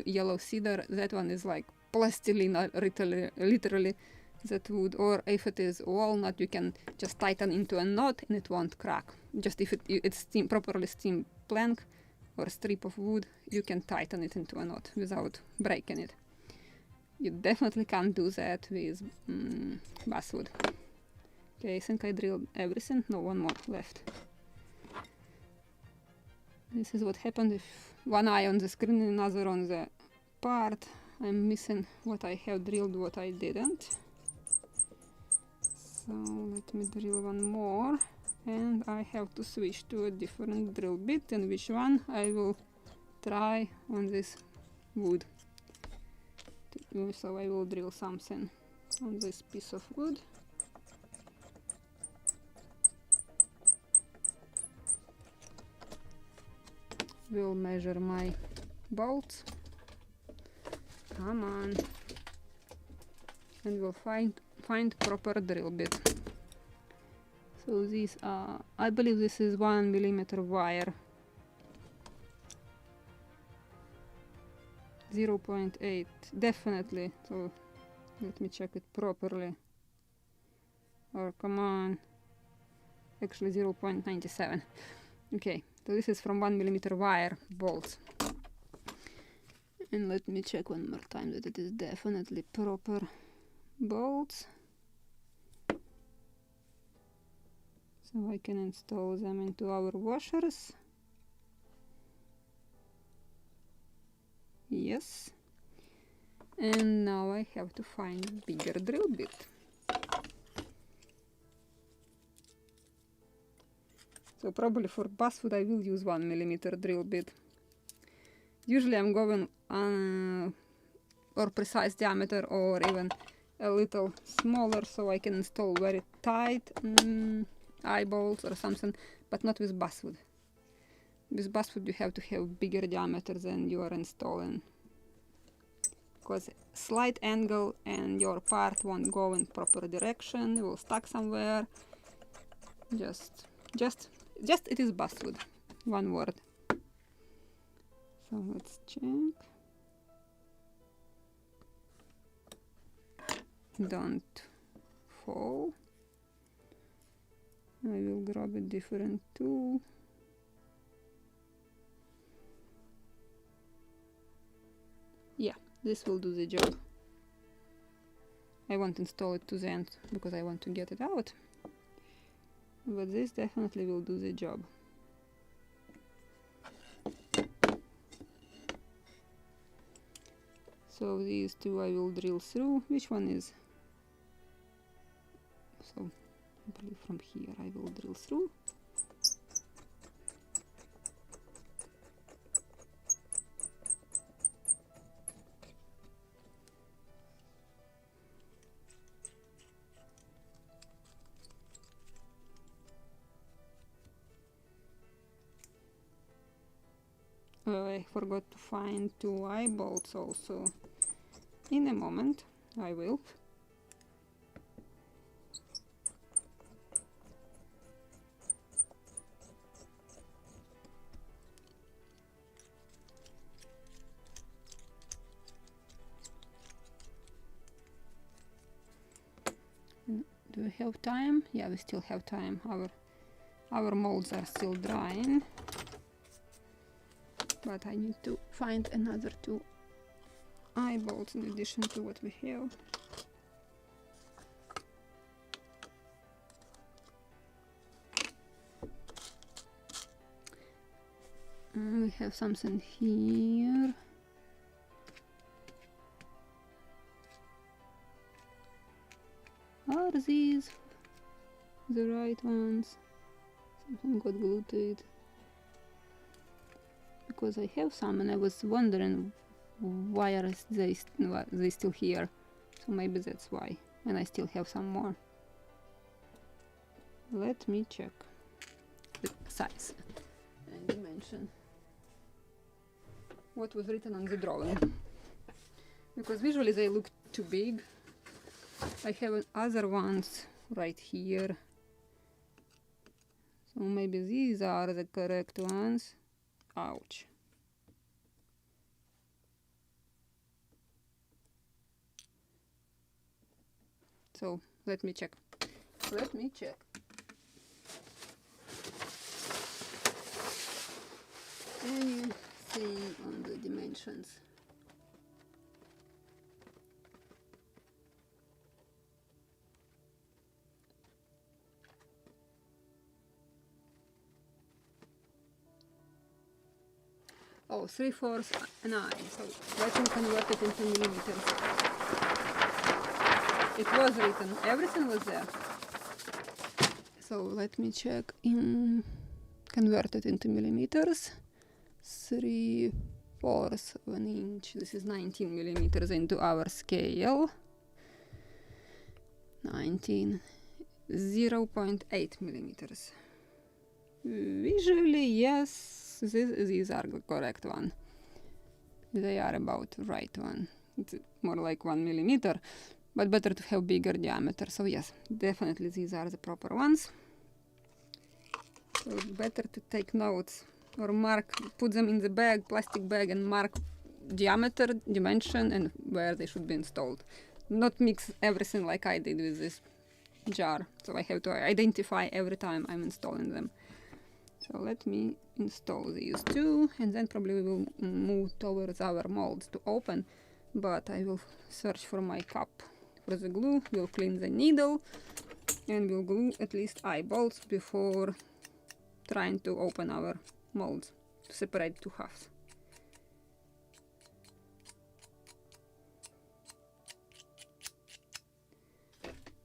yellow cedar. That one is like plastilina, literally, that wood. Or if it is walnut, you can just tighten into a knot and it won't crack. Just if it's properly steamed plank or strip of wood, you can tighten it into a knot without breaking it. You definitely can't do that with basswood. Okay, I think I drilled everything. No, one more left. This is what happened if one eye on the screen and another on the part. I'm missing what I have drilled, what I didn't. So let me drill one more. And I have to switch to a different drill bit, and which one I will try on this wood. So I will drill something on this piece of wood. Will measure my bolts. Come on. And we'll find proper drill bit. So these are, I believe this is 1mm wire. 0.8, definitely. So let me check it properly. Or come on. Actually 0.97. Okay, so this is from 1mm wire bolts. And let me check one more time that it is definitely proper bolts. So I can install them into our washers. Yes. And now I have to find bigger drill bit. So probably for basswood I will use 1mm drill bit. Usually I'm going or precise diameter, or even a little smaller, so I can install very tight eyeballs or something, but not with basswood. With basswood you have to have bigger diameter than you are installing, because slight angle and your part won't go in proper direction. It will stuck somewhere. Just it is basswood. One word. So let's check. Don't fall. I will grab a different tool. Yeah, this will do the job. I won't install it to the end because I want to get it out. But this definitely will do the job. So these two I will drill through. Which one is? So I believe from here I will drill through. I forgot to find two eyebolts also. In a moment I will. Do we have time? Yeah, we still have time. Our molds are still drying. But I need to find another two eyebolts in addition to what we have. We have something here. these the right ones? Something got glued to it. Because I have some and I was wondering why are they still here. So maybe that's why. And I still have some more. Let me check the size and dimension. What was written on the drawing. Because visually they look too big. I have other ones right here. So maybe these are the correct ones. Ouch. So let me check. Let me check. Anything on the dimensions? Oh, 3/4 an eye. So let me convert it into millimeters. It was written. Everything was there. So let me check. Convert it into millimeters. 3/4 of an inch. This is 19 millimeters into our scale. 19. 0.8 millimeters. Visually, yes, these are the correct one. They are about right one. It's more like 1 millimeter, but better to have bigger diameter. So yes, definitely these are the proper ones. So it's better to take notes or mark, put them in the bag, plastic bag, and mark diameter, dimension, and where they should be installed. Not mix everything like I did with this jar. So I have to identify every time I'm installing them. So let me install these two, and then probably we will move towards our molds to open. But I will search for my cup for the glue. We'll clean the needle, and we'll glue at least eyeballs before trying to open our molds to separate two halves.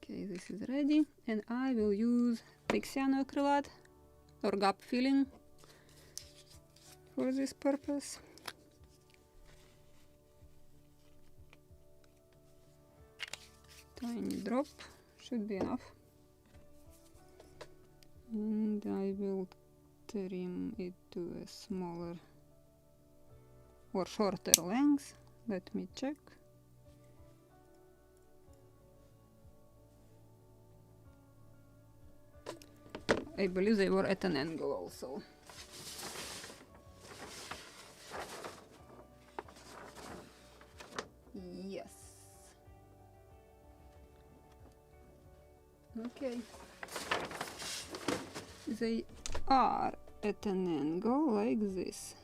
Okay, this is ready, and I will use cyanoacrylate or gap filling for this purpose. Tiny drop should be enough. And I will trim it to a smaller or shorter length. Let me check. I believe they were at an angle also. Yes. Okay. They are at an angle like this.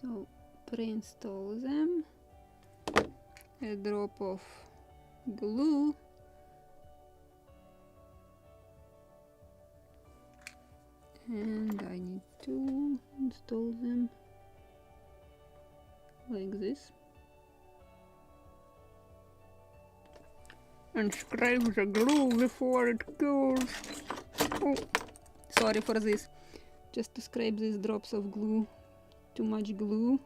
So pre-install them. A drop of glue. And I need to install them like this. And scrape the glue before it goes. Oh, sorry for this. Just to scrape these drops of glue. Too much glue.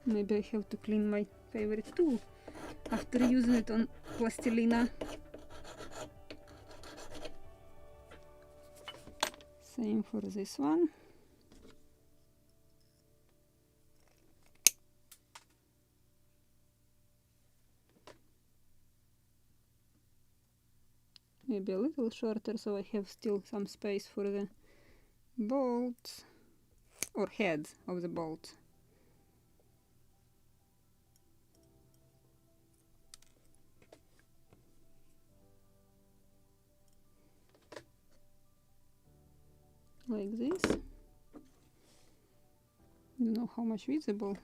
Maybe I have to clean my favorite tool after using it on plastilina. Same for this one. Maybe a little shorter, so I have still some space for the bolts or heads of the bolts. Like this. Don't know how much visible.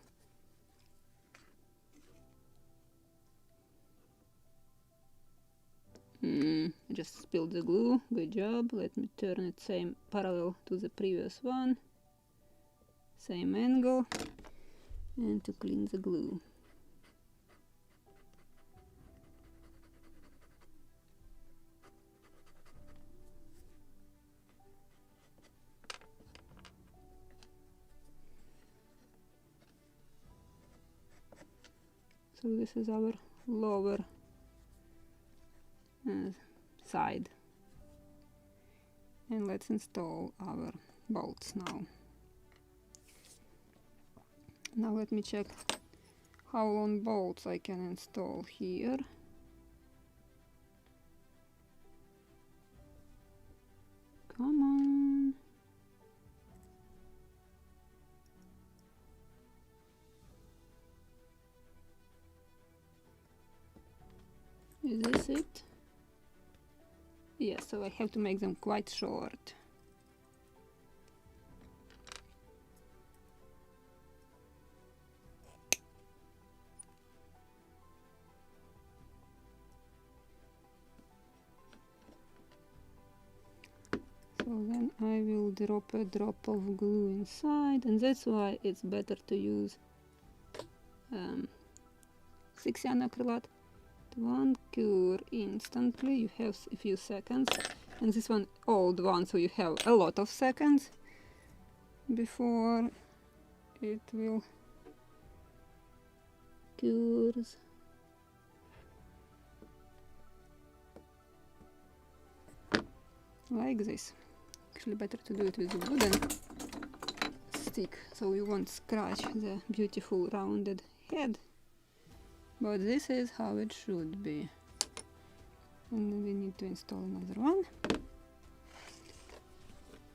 Just spilled the glue. Good job. Let me turn it same parallel to the previous one. Same angle. And to clean the glue. So this is our lower side. And let's install our bolts now. Now let me check how long bolts I can install here. Come on. Is this it? Yes, so I have to make them quite short. So then I will drop a drop of glue inside, and that's why it's better to use 6-cyanoacrylate. One cure instantly, you have a few seconds, and this one old one, so you have a lot of seconds before it will cures. Like this. Actually better to do it with a wooden stick, so you won't scratch the beautiful rounded head. But this is how it should be. And we need to install another one.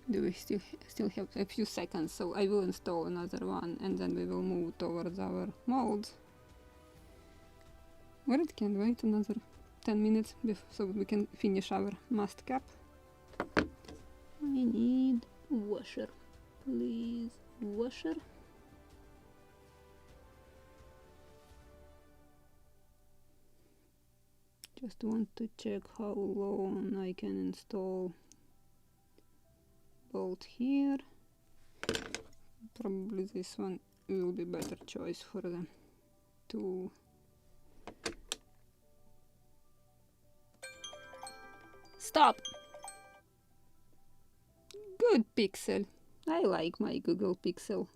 Do we still have a few seconds, so I will install another one and then we will move towards our molds. Or it can wait another 10 minutes so we can finish our mast cap. I need washer, please, washer. Just want to check how long I can install bolt here. Probably this one will be better choice for the tool. Stop! Good Pixel. I like my Google Pixel.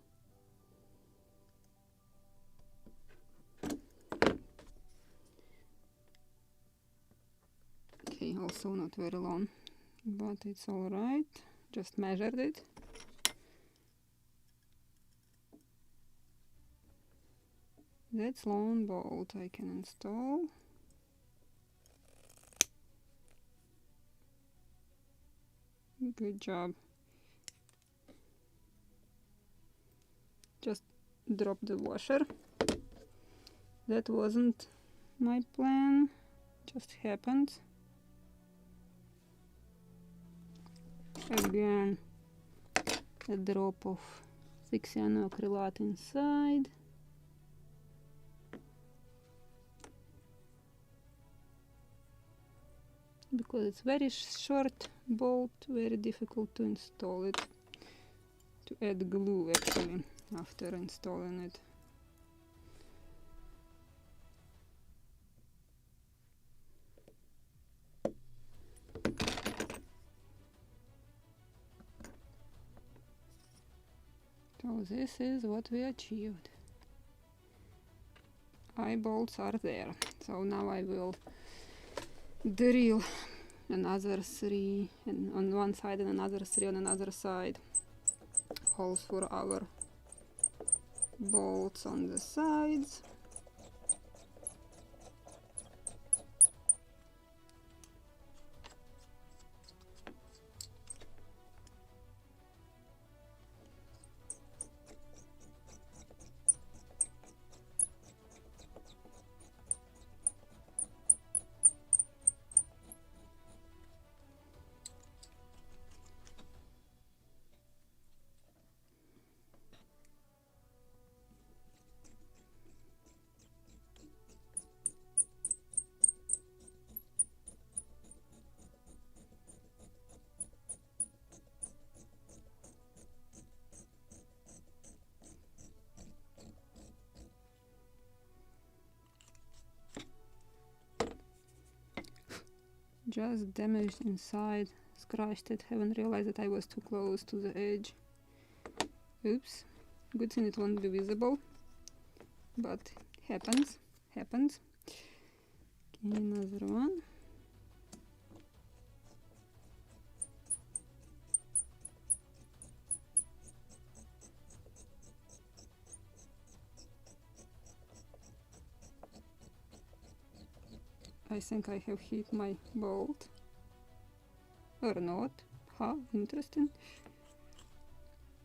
Okay, also not very long, but it's alright. Just measured it. That's long bolt I can install. Good job. Just drop the washer. That wasn't my plan, just happened. Again, a drop of 6-cyanoacrylate inside. Because it's very short bolt, very difficult to install it. To add glue actually after installing it. So this is what we achieved. Eye bolts are there. So now I will drill another 3 on one side and another 3 on another side. Holes for our bolts on the sides. just damaged inside. Scratched it. Haven't realized that I was too close to the edge. Oops. Good thing it won't be visible. But happens. Happens. Okay, another one. I think I have hit my bolt. Or not. Huh, interesting.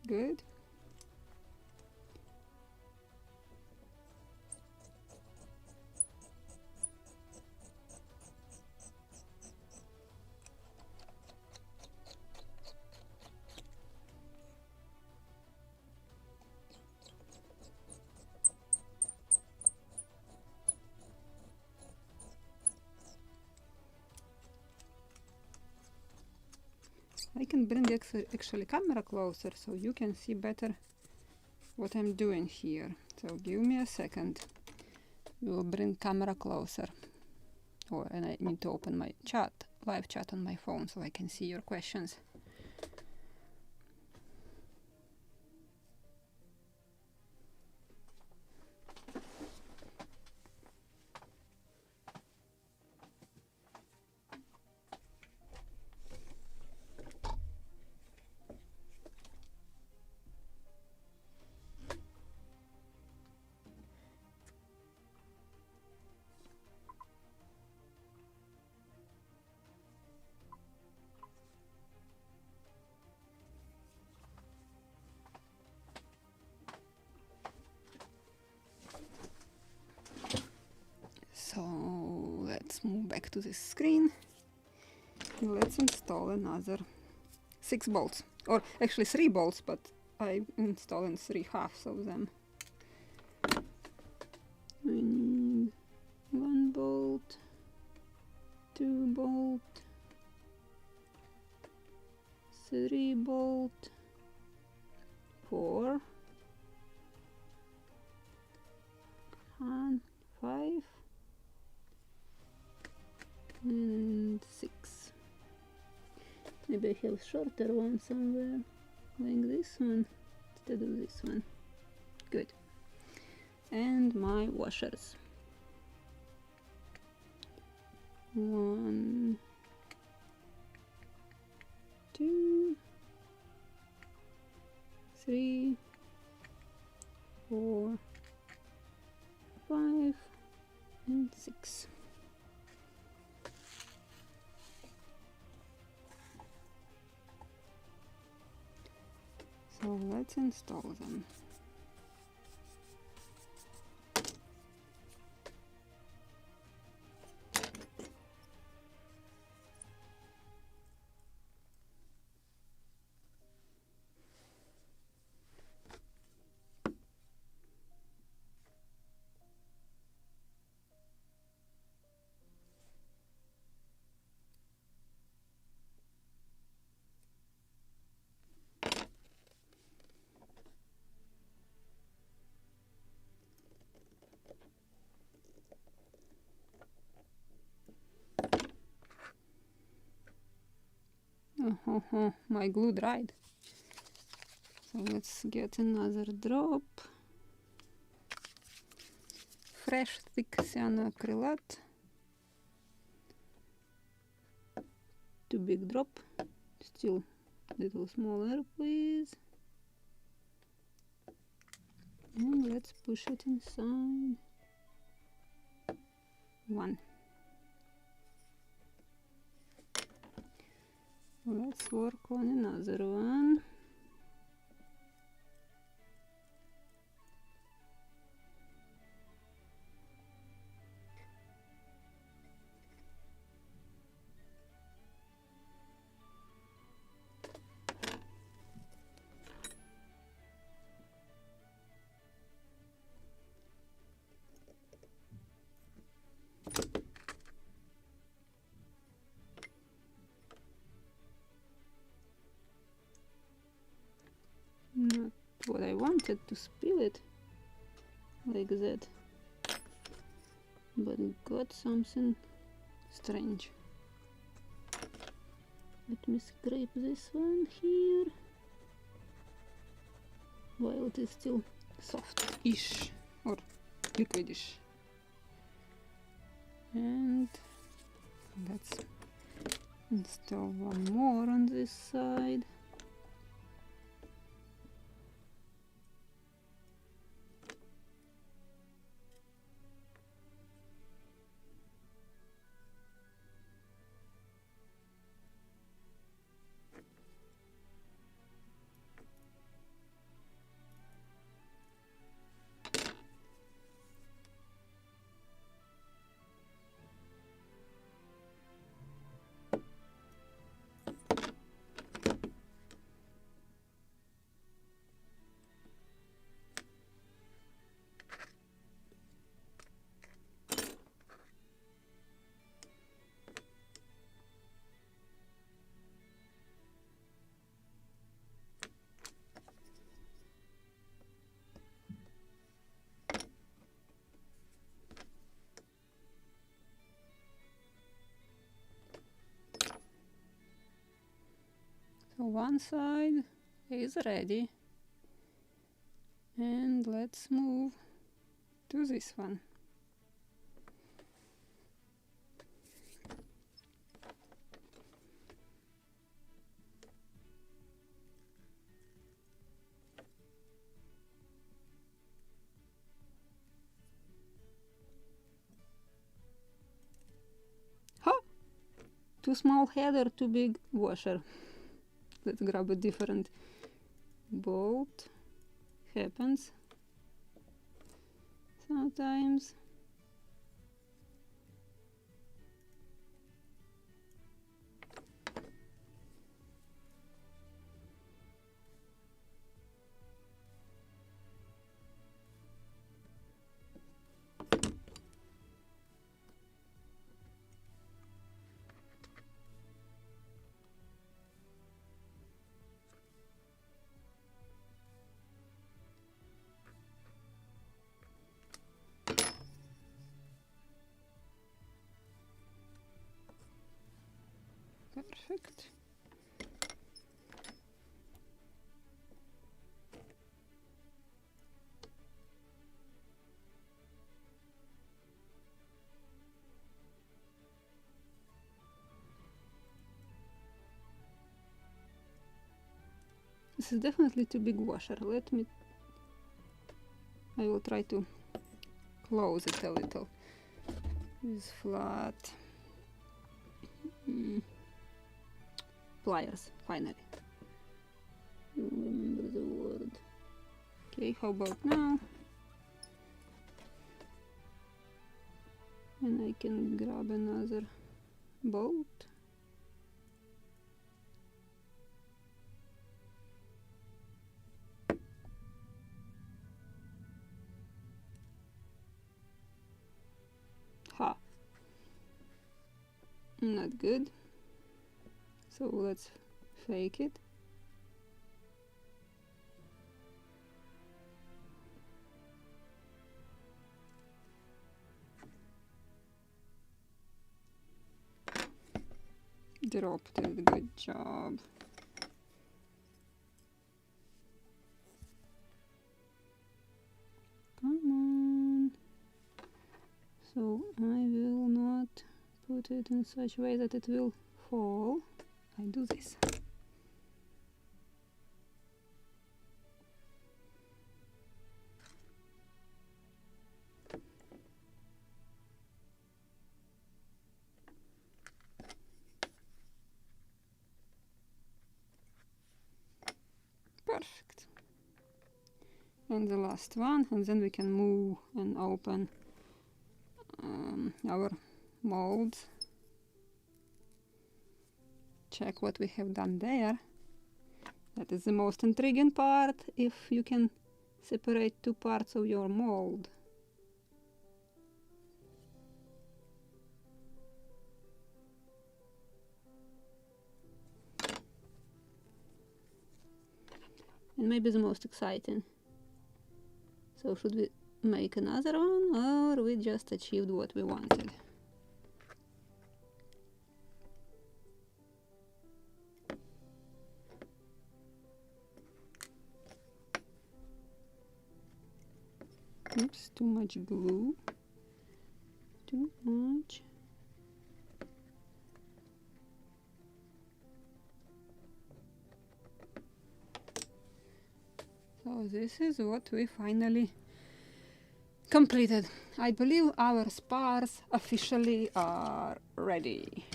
Good. I can bring the actually camera closer so you can see better what I'm doing here. So give me a second. We will bring camera closer. Oh, and I need to open my chat, live chat on my phone so I can see your questions. So let's move back to this screen. Let's install another 6 bolts, or actually 3 bolts, but I'm installing 3 halves of them. We need 1 bolt, 2 bolt, 3 bolt, 4, and 5, and 6. Maybe I have shorter one somewhere, like this one, instead of this one. Good. And my washers. 1, 2, 3, 4, 5, and 6. So let's install them. My glue dried. So let's get another drop. Fresh thick cyanoacrylate. 2 big drop. Still a little smaller, please. And let's push it inside. 1. Let's work on another one. Not what I wanted, to spill it like that, but got something strange. Let me scrape this one here while it is still soft-ish or liquidish. And let's install one more on this side. So one side is ready, and let's move to this one. Huh! Too small head or too big washer? Let's grab a different bolt. Happens sometimes. Perfect. This is definitely too big washer. I will try to close it a little. Use flat pliers, finally. Remember the word. Okay, how about now? And I can grab another bolt. Ha! Not good. So let's fake it. Dropped it, good job. Come on. So I will not put it in such a way that it will fall. I do this. Perfect. And the last one, and then we can move and open our molds. Check what we have done there. That is the most intriguing part, if you can separate two parts of your mold. And maybe the most exciting. So should we make another one, or we just achieved what we wanted? Oops, too much glue. Too much. So this is what we finally completed. I believe our spars officially are ready.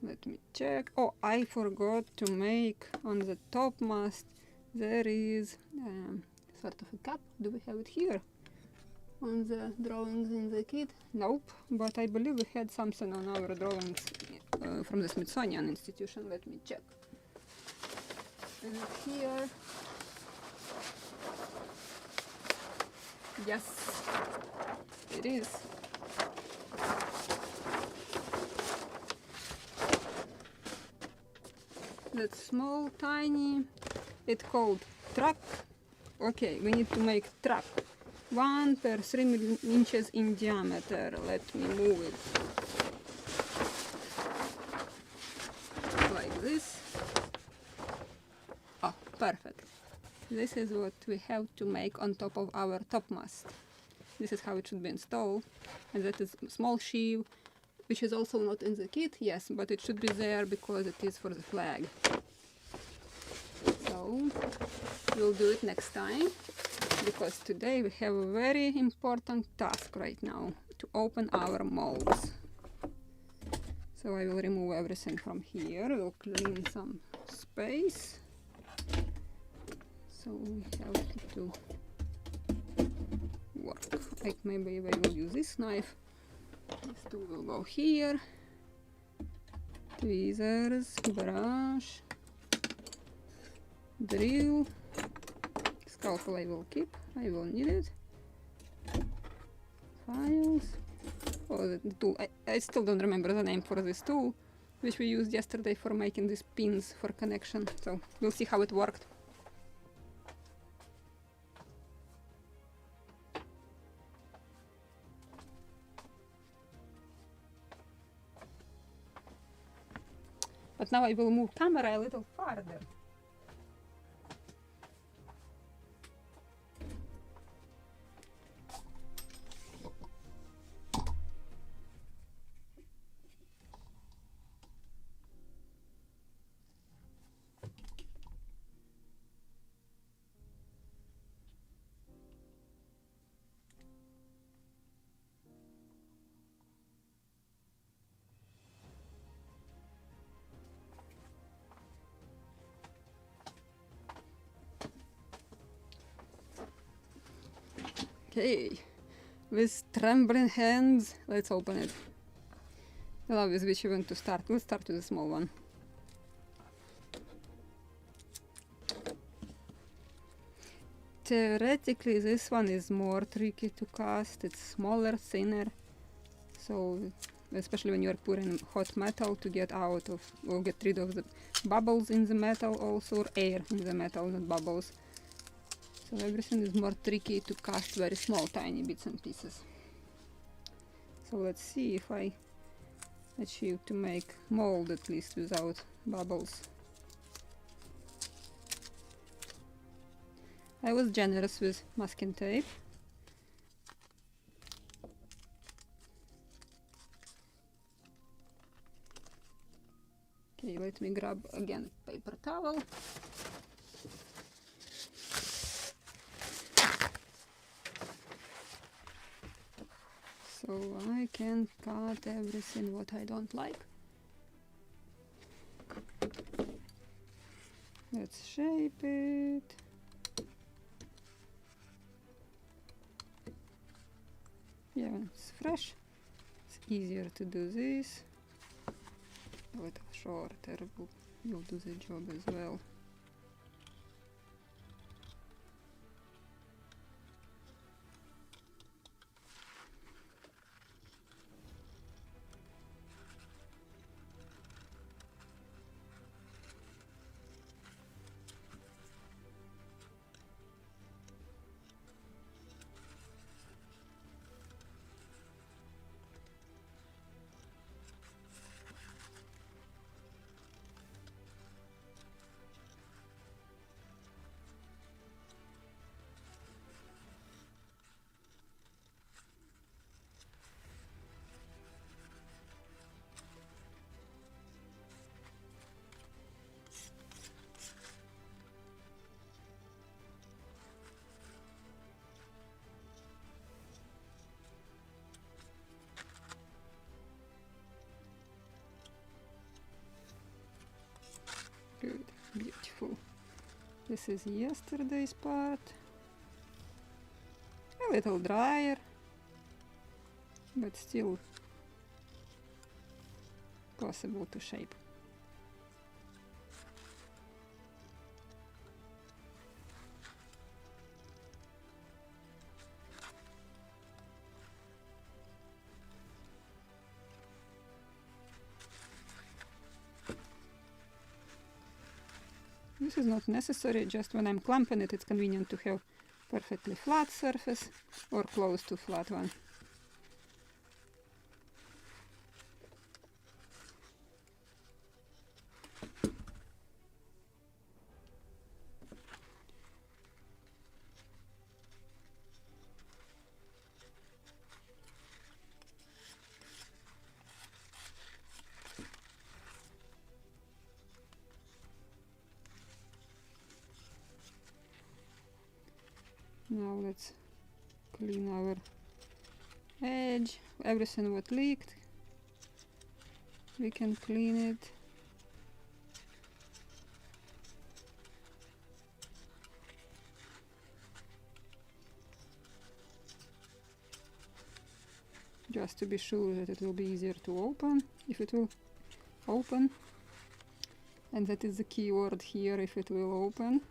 Let me check. Oh, I forgot to make on the topmast. There is sort of a cap. Do we have it here on the drawings in the kit? Nope, but I believe we had something on our drawings from the Smithsonian Institution. Let me check. Is it here? Yes, it is. That small, tiny, it's called track. Okay, we need to make track. 1 per 3 inches in diameter. Let me move it. Like this. Oh, perfect. This is what we have to make on top of our topmast. This is how it should be installed. And that is a small sheave, which is also not in the kit, yes, but it should be there because it is for the flag. So we'll do it next time, because today we have a very important task right now, to open our molds. So I will remove everything from here. We'll clean some space. So we have to work. Like maybe I will use this knife. This tool will go here. Tweezers, brush, drill. Scalpel I will keep. I will need it. Files. Oh, the tool. I still don't remember the name for this tool, which we used yesterday for making these pins for connection. So we'll see how it worked. But now I will move camera a little farther. Okay, with trembling hands, let's open it. I love with which you want to start. Let's start with the small one. Theoretically, this one is more tricky to cast. It's smaller, thinner, so especially when you are pouring hot metal to get out of, or get rid of the bubbles in the metal also, or air in the metal, not bubbles. So everything is more tricky to cast very small, tiny bits and pieces. So let's see if I achieve to make mold at least without bubbles. I was generous with masking tape. Okay, let me grab again paper towel. So I can cut everything what I don't like. Let's shape it. Yeah, when it's fresh, it's easier to do this. A little shorter will do the job as well. Beautiful. This is yesterday's part. A little drier, but still possible to shape. This is not necessary, just when I'm clamping it, it's convenient to have perfectly flat surface or close to flat one. Now let's clean our edge. Everything what leaked, we can clean it. Just to be sure that it will be easier to open, if it will open. And that is the key word here, if it will open.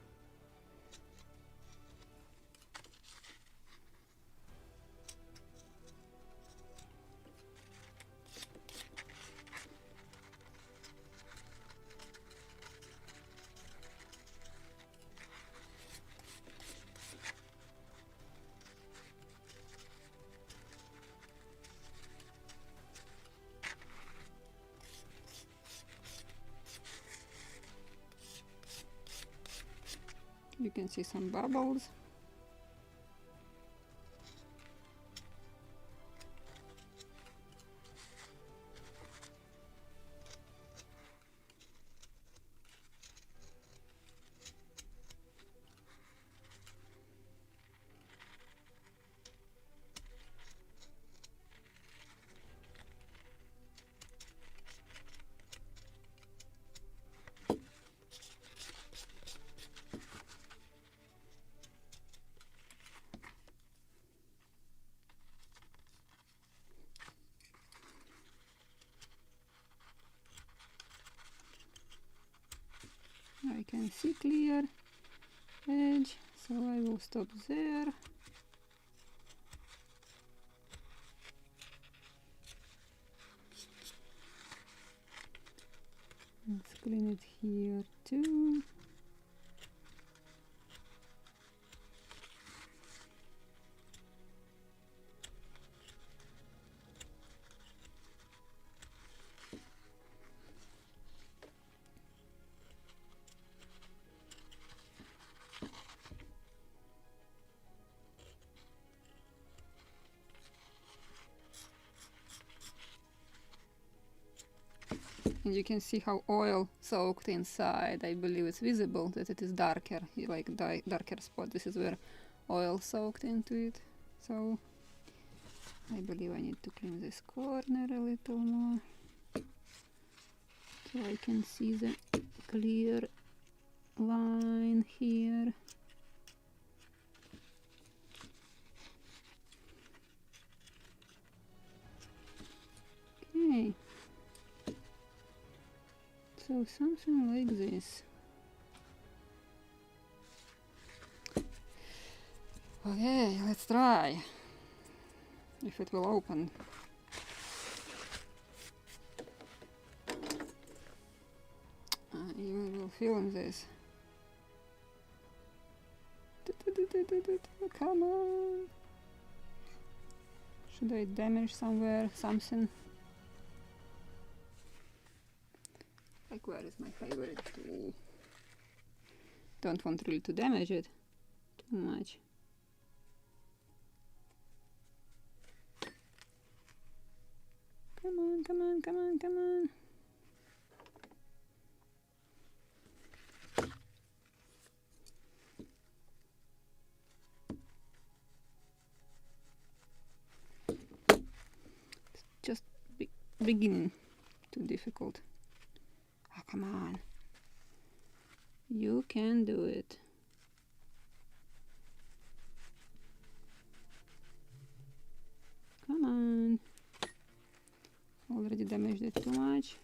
You can see some bubbles. I can see clear edge, so I will stop there. Let's clean it here too. And you can see how oil soaked inside. I believe it's visible that it is darker, like darker spot. This is where oil soaked into it. So I believe I need to clean this corner a little more, so I can see the clear line here. Okay. So something like this. Okay, let's try if it will open. You will film this. Come on. Should I damage somewhere something? Like, where is my favorite tool? Don't want really to damage it too much. Come on, come on, come on, come on. It's just beginning too difficult. Oh, come on. You can do it. Come on. Already damaged it too much.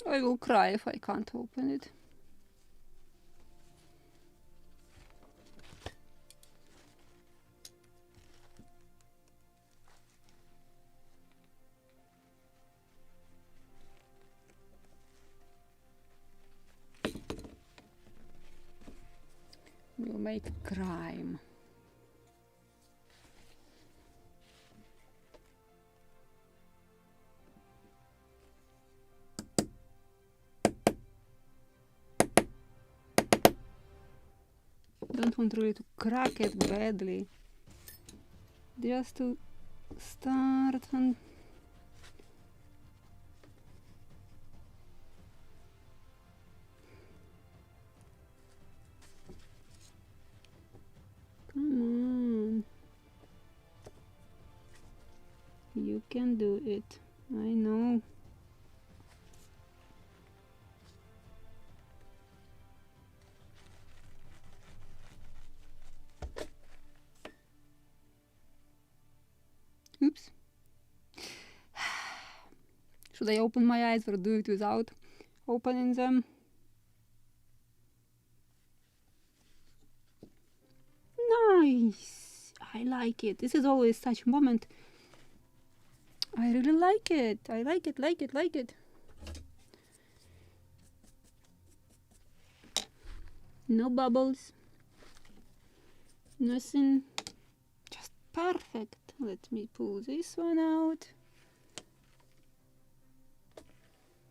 I will cry if I can't open it. We'll make crime. Don't want really to crack it badly. Just to start and come on. You can do it. I know. Oops. Should I open my eyes or do it without opening them? Nice! I like it. This is always such a moment. I really like it. I like it, like it, like it. No bubbles. Nothing. Just perfect. Let me pull this one out.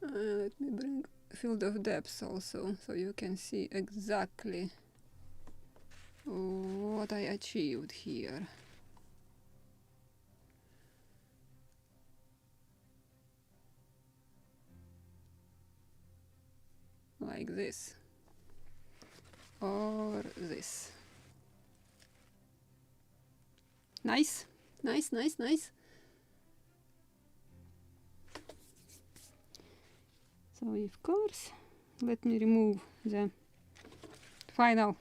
Let me bring field of depth also, so you can see exactly what I achieved here. Like this. Or this. Nice, nice, nice, nice. So of course, let me remove the final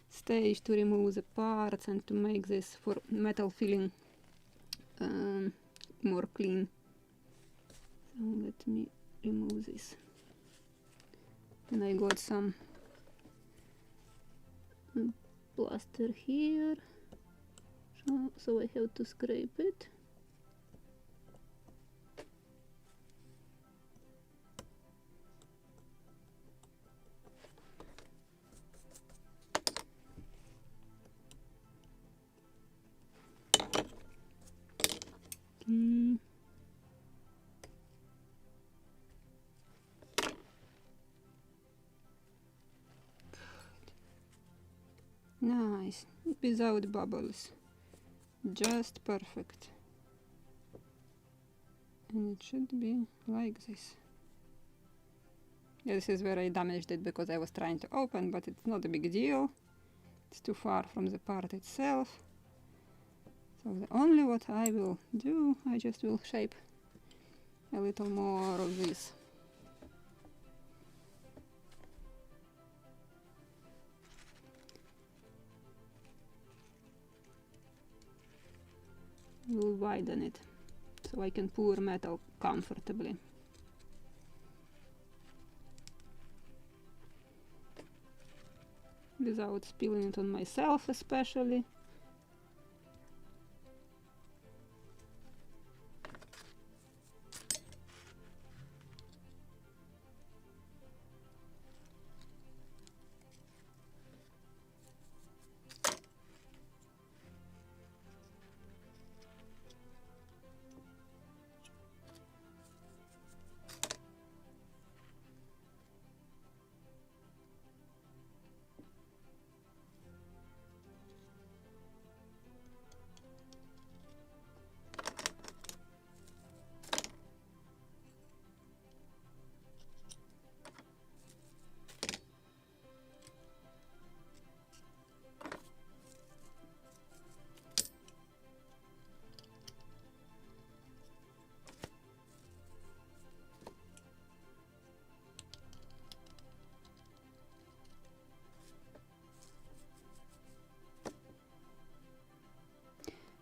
stage to remove the parts and to make this for metal filling more clean. So let me remove this. And I got some plaster here, so I have to scrape it. Nice, without bubbles, just perfect. And it should be like this. Yeah, this is where I damaged it because I was trying to open, but it's not a big deal. It's too far from the part itself. So the only what I will do, I just will shape a little more of this. We'll widen it so I can pour metal comfortably. Without spilling it on myself especially.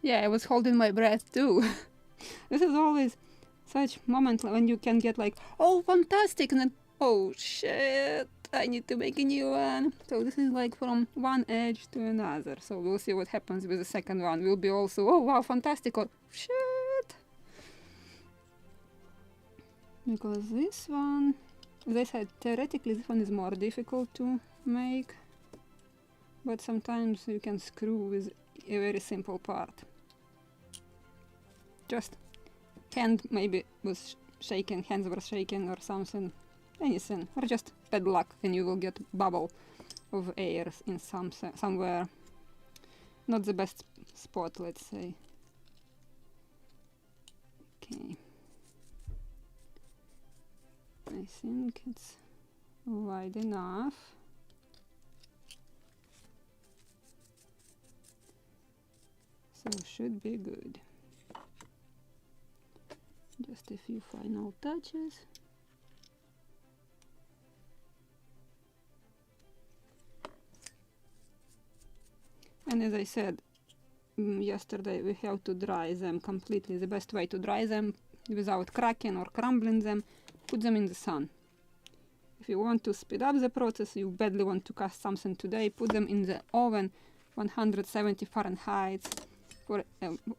Yeah, I was holding my breath too. This is always such moment when you can get like, oh, fantastic, and then, oh shit, I need to make a new one. So this is like from one edge to another. So we'll see what happens with the second one. We'll be also, oh wow, fantastic, or shit. Because this one, as I said, theoretically this one is more difficult to make. But sometimes you can screw with a very simple part. Just hand maybe was shaking, hands were shaking or something, anything, or just bad luck and you will get bubble of air in somewhere. Not the best spot, let's say. Okay. I think it's wide enough. So should be good. Just a few final touches. And as I said yesterday, we have to dry them completely. The best way to dry them without cracking or crumbling them, put them in the sun. If you want to speed up the process, you badly want to cast something today, put them in the oven 170 Fahrenheit for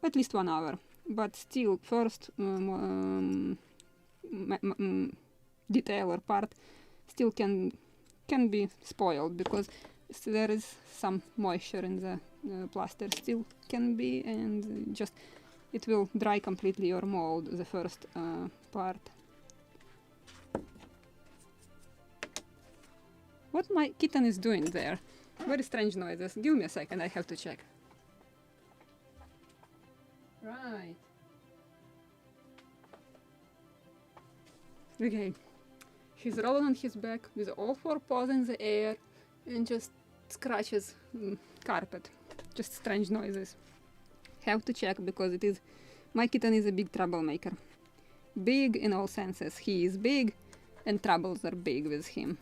at least 1 hour. But still, first detail or part still can be spoiled because there is some moisture in the plaster, still can be, and just it will dry completely your mold, the first part. What my kitten is doing there? Very strange noises. Give me a second, I have to check. Right. Okay. He's rolling on his back with all 4 paws in the air and just scratches carpet. Just strange noises. Have to check because it is... My kitten is a big troublemaker. Big in all senses. He is big and troubles are big with him.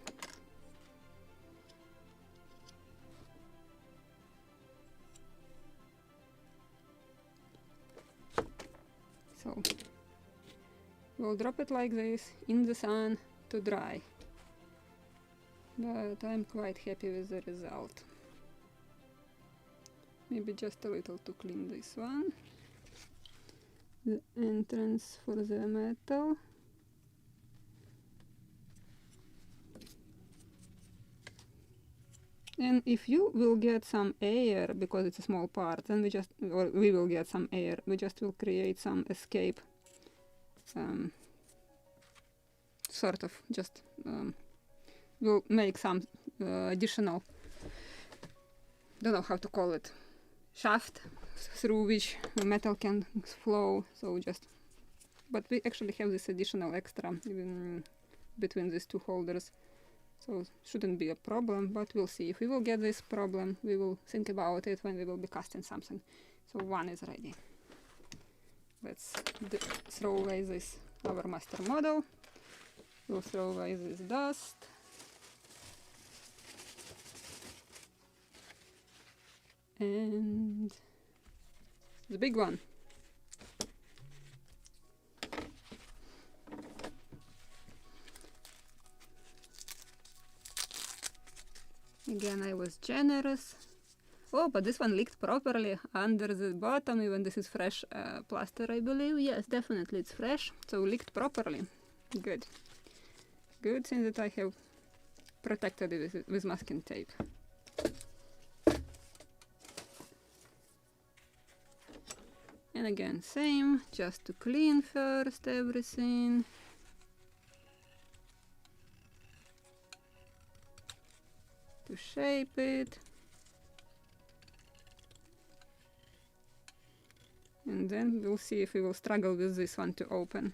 So we'll drop it like this in the sun to dry. But I'm quite happy with the result. Maybe just a little to clean this one. The entrance for the metal. And if you will get some air, because it's a small part, then we will get some air. We just will create some escape. Sort of just we'll make some additional, don't know how to call it, shaft through which the metal can flow. So just, but we actually have this additional extra even between these 2 holders. So shouldn't be a problem, but we'll see. If we will get this problem, we will think about it when we will be casting something. So 1 is ready. Let's throw away this, our master model. We'll throw away this dust. And the big one. Again, I was generous. Oh, but this one leaked properly under the bottom, even this is fresh plaster, I believe. Yes, definitely it's fresh, so leaked properly. Good. Good thing that I have protected it with masking tape. And again, same, just to clean first everything. To shape it. And then we'll see if we will struggle with this one to open.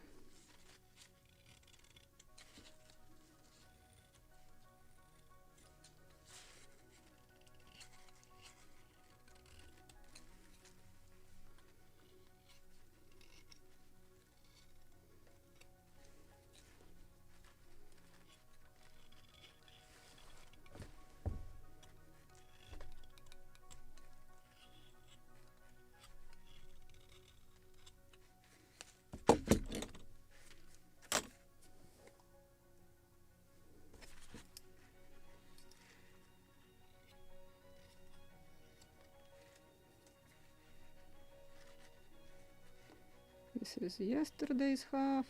This is yesterday's half.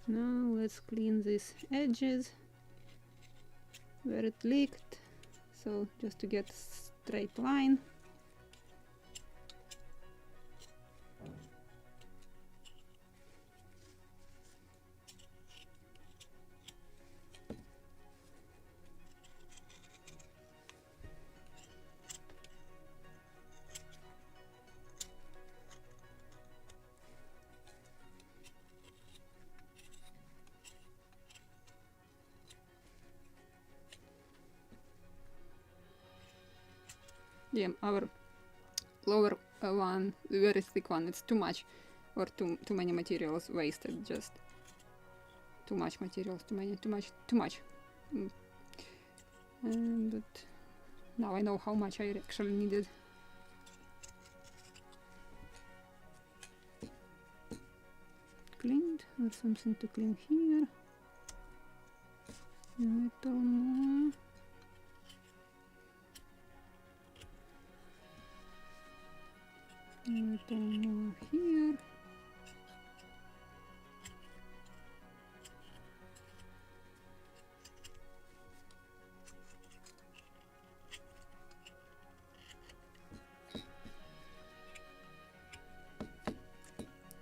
Now let's clean these edges where it leaked, so just to get straight line. Yeah, our lower one, the very thick one, it's too much, or too many materials wasted. Just too much materials, too much. But now I know how much I actually needed. Cleaned. There's something to clean here. A little more. A little more here.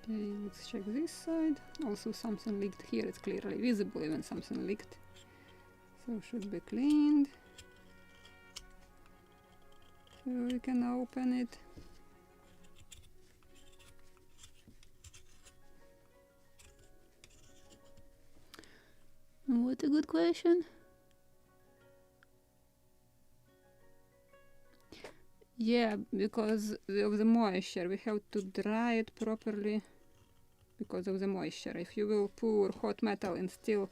Okay, let's check this side. Also something leaked here, it's clearly visible even something leaked. So should be cleaned. So we can open it. What a good question. Yeah, because of the moisture, we have to dry it properly because of the moisture. If you will pour hot metal in still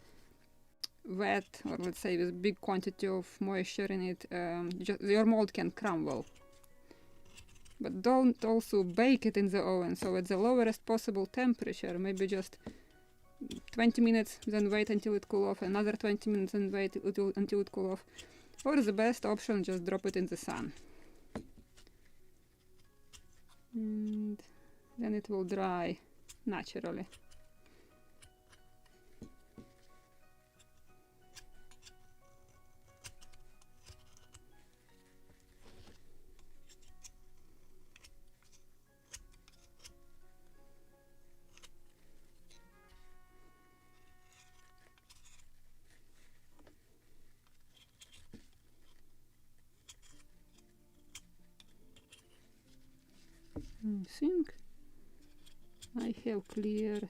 wet, or let's say with big quantity of moisture in it, your mold can crumble. But don't also bake it in the oven, so at the lowest possible temperature, maybe just 20 minutes, then wait until it cool off, another 20 minutes and wait until it cool off. Or the best option, just drop it in the sun. And then it will dry naturally. I think I have clear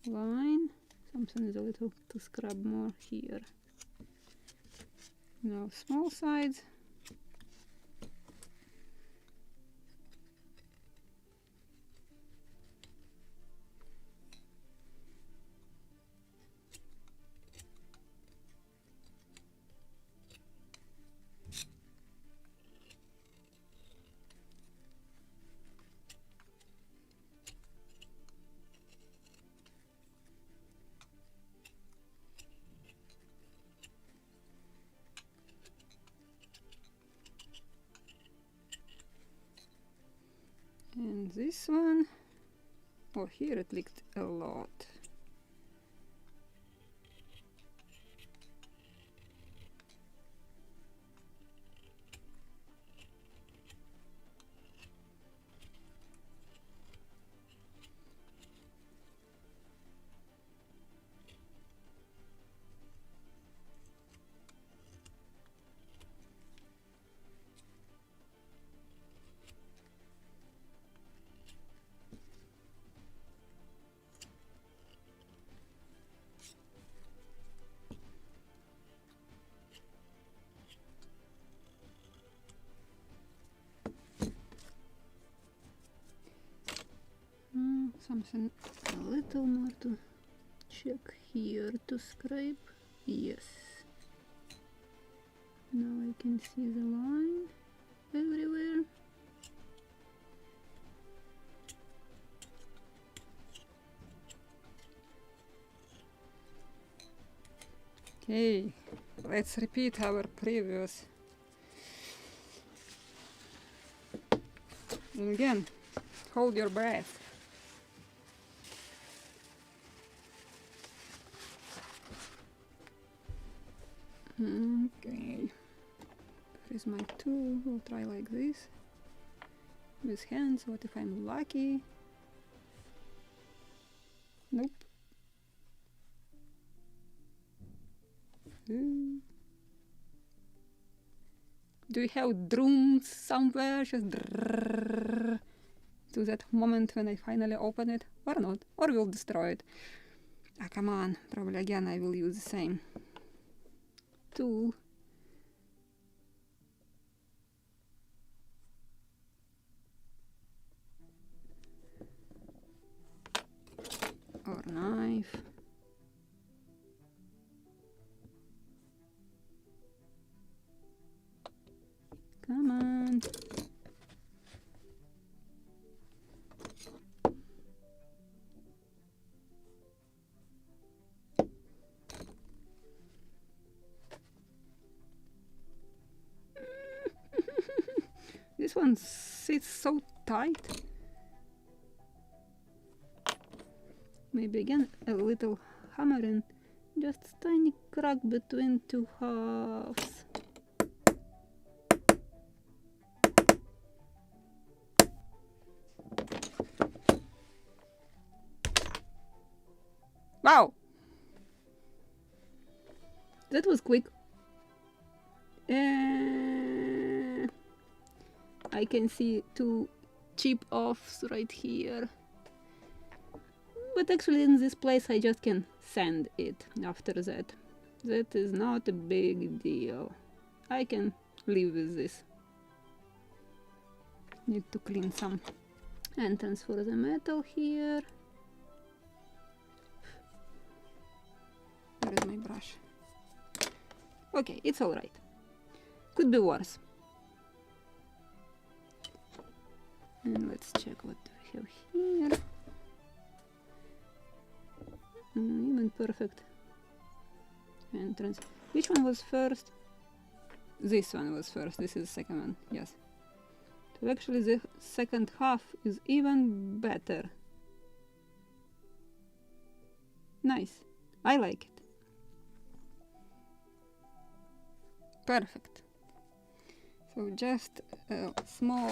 line. Something is a little to scrub more here. Now small sides. And this one, oh, here it leaked a lot. Something a little more to check here to scrape. Yes. Now I can see the line everywhere. Okay, let's repeat our previous. And again, hold your breath. Okay, here's my tool. We'll try like this with hands. What if I'm lucky? Nope. Do you have drums somewhere? Just to that moment when I finally open it, or not, or we'll destroy it. Ah, come on. Probably again I will use the same tool. Or knife. Come on. This one sits so tight. Maybe again a little hammering, just a tiny crack between two halves. Wow! That was quick. I can see two chip-offs right here. But actually in this place I just can sand it after that. That is not a big deal. I can live with this. Need to clean some entrance for the metal here. Where is my brush? Okay, it's alright. Could be worse. And let's check what we have here. Even perfect entrance. Which one was first? This one was first. This is the second one. Yes. So actually the second half is even better. Nice. I like it. Perfect. So just small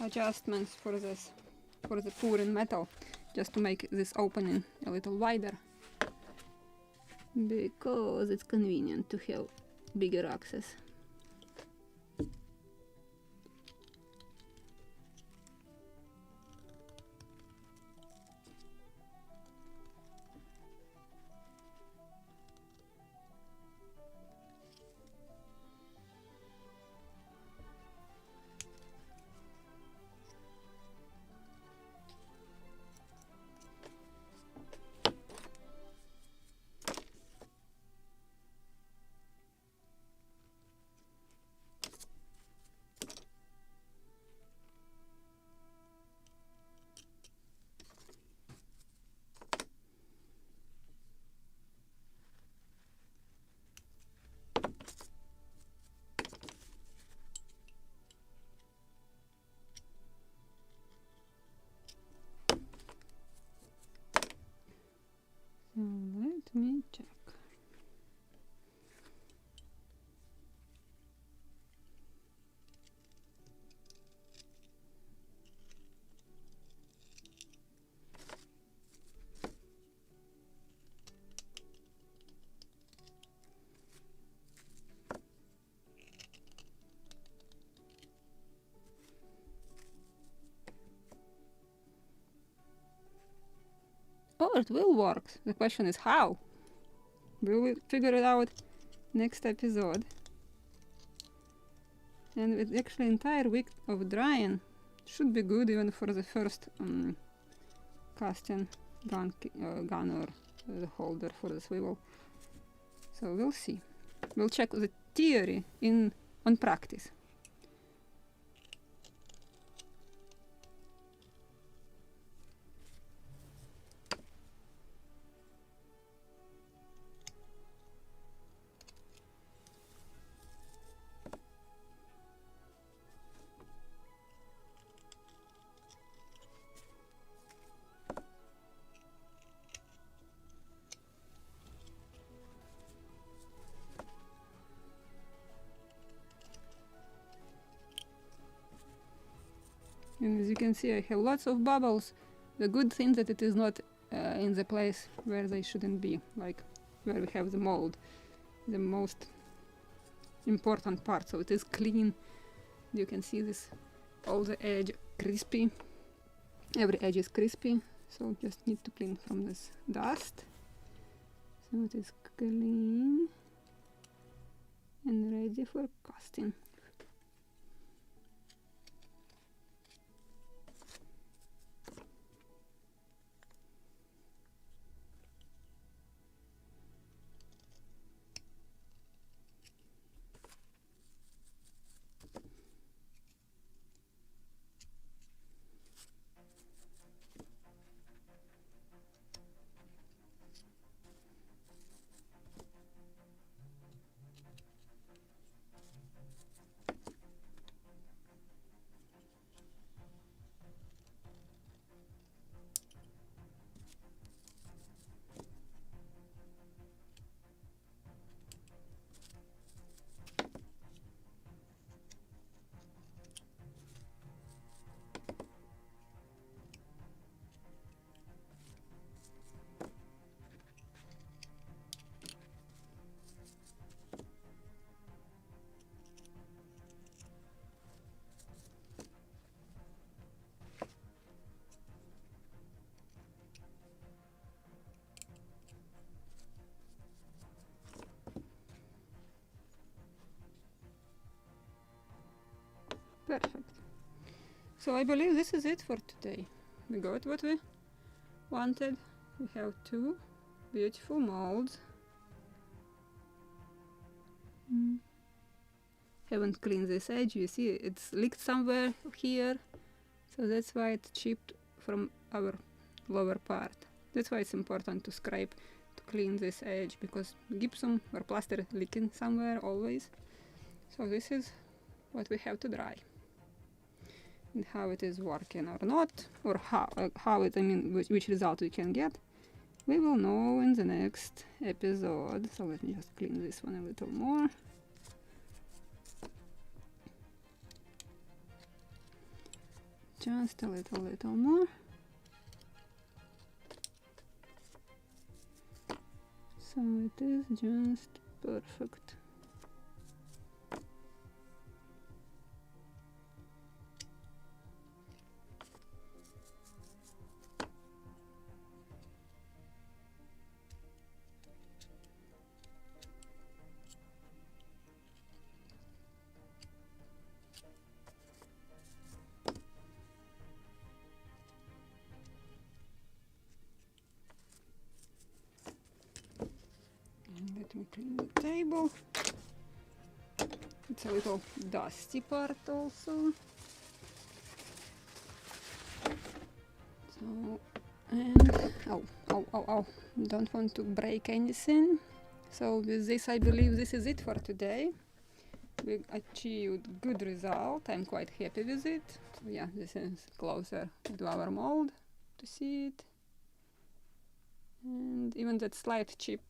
adjustments for this, for the pouring metal, just to make this opening a little wider, because it's convenient to have bigger access. sure, it will work. The question is how. We will figure it out next episode. And with actually entire week of drying, should be good even for the first casting gun or the holder for the swivel. So we'll see. We'll check the theory on practice. And as you can see, I have lots of bubbles. The good thing that it is not in the place where they shouldn't be, like where we have the mold, the most important part. So it is clean. You can see this, all the edge crispy. Every edge is crispy. So just need to clean from this dust. So it is clean and ready for casting. Perfect. So I believe this is it for today. We got what we wanted. We have two beautiful molds. Haven't cleaned this edge. You see it's leaked somewhere here. So that's why it chipped from our lower part. That's why it's important to scrape to clean this edge, because gypsum or plaster leaking somewhere always. So this is what we have to dry. And how it is working or not, or how it, I mean, which result we can get, we will know in the next episode. So let me just clean this one a little more. Just a little more. So it is just perfect. Let me clean the table. It's a little dusty part also. So, and oh, don't want to break anything. So with this, I believe this is it for today. We achieved good result. I'm quite happy with it. So yeah, this is closer to our mold to see it. And even that slight chip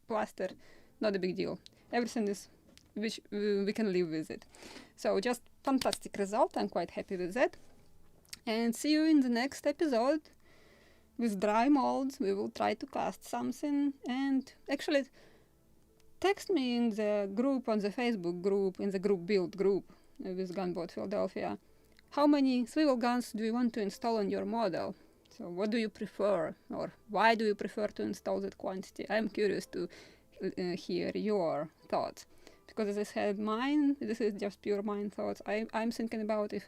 plaster, not a big deal. Everything is which we can live with it. So just fantastic result. I'm quite happy with that. And see you in the next episode with dry molds. We will try to cast something. And actually, text me in the group, on the Facebook group, in the group build group with Gunboat Philadelphia, how many swivel guns do you want to install on your model? So what do you prefer, or why do you prefer to install that quantity? I'm curious to hear your thoughts, because as I said, this is just pure mine thoughts. I'm thinking about if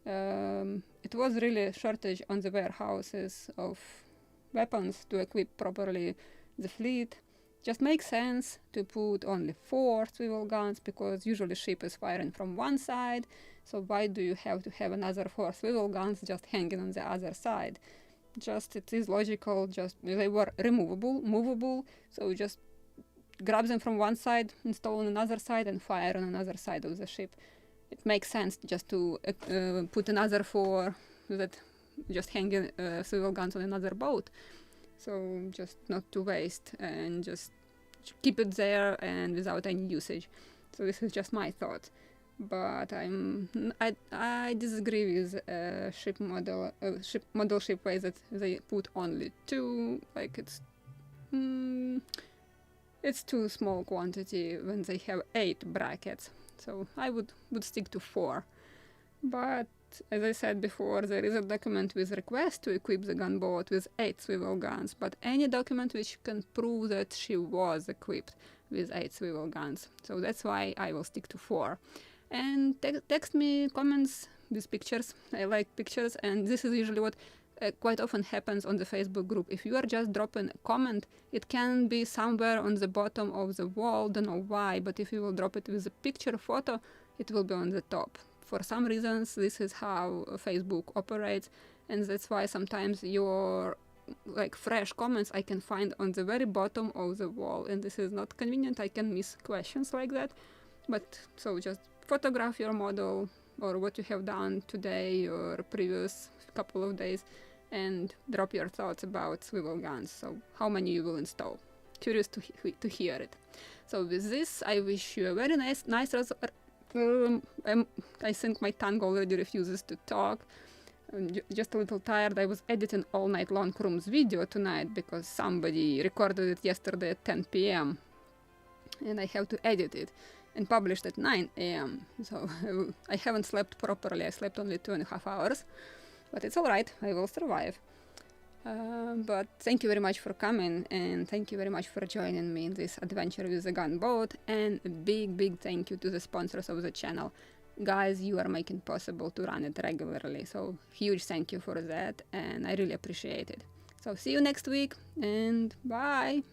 it was really a shortage on the warehouses of weapons to equip properly the fleet. Just makes sense to put only 4 swivel guns, because usually ship is firing from one side, so why do you have to have another 4 swivel guns just hanging on the other side? Just, it is logical, just they were movable, so just grab them from one side, install on another side, and fire on another side of the ship. It makes sense just to put another 4 that just hanging swivel guns on another boat. So just not to waste and just keep it there and without any usage. So this is just my thought. But I disagree with model Shipways that they put only 2. Like it's too small quantity when they have 8 brackets. So I would stick to 4. But as I said before, there is a document with request to equip the gunboat with 8 swivel guns, but any document which can prove that she was equipped with 8 swivel guns. So that's why I will stick to 4. And text me comments with pictures. I like pictures, and this is usually what quite often happens on the Facebook group. If you are just dropping a comment, it can be somewhere on the bottom of the wall, don't know why, but if you will drop it with a picture photo, it will be on the top. For some reasons, this is how Facebook operates, and that's why sometimes your fresh comments I can find on the very bottom of the wall, and this is not convenient. I can miss questions like that. But so just photograph your model or what you have done today or previous couple of days, and drop your thoughts about swivel guns. So how many you will install? Curious to hear it. So with this, I wish you a very nice I think my tongue already refuses to talk. I'm just a little tired. I was editing all night long Kroom's video tonight because somebody recorded it yesterday at 10 p.m. and I have to edit it and publish it at 9 a.m. So I haven't slept properly. I slept only 2.5 hours, but it's alright. I will survive. But thank you very much for coming, and thank you very much for joining me in this adventure with the gunboat, and a big thank you to the sponsors of the channel. Guys, you are making possible to run it regularly, so huge thank you for that, and I really appreciate it. So see you next week, and bye!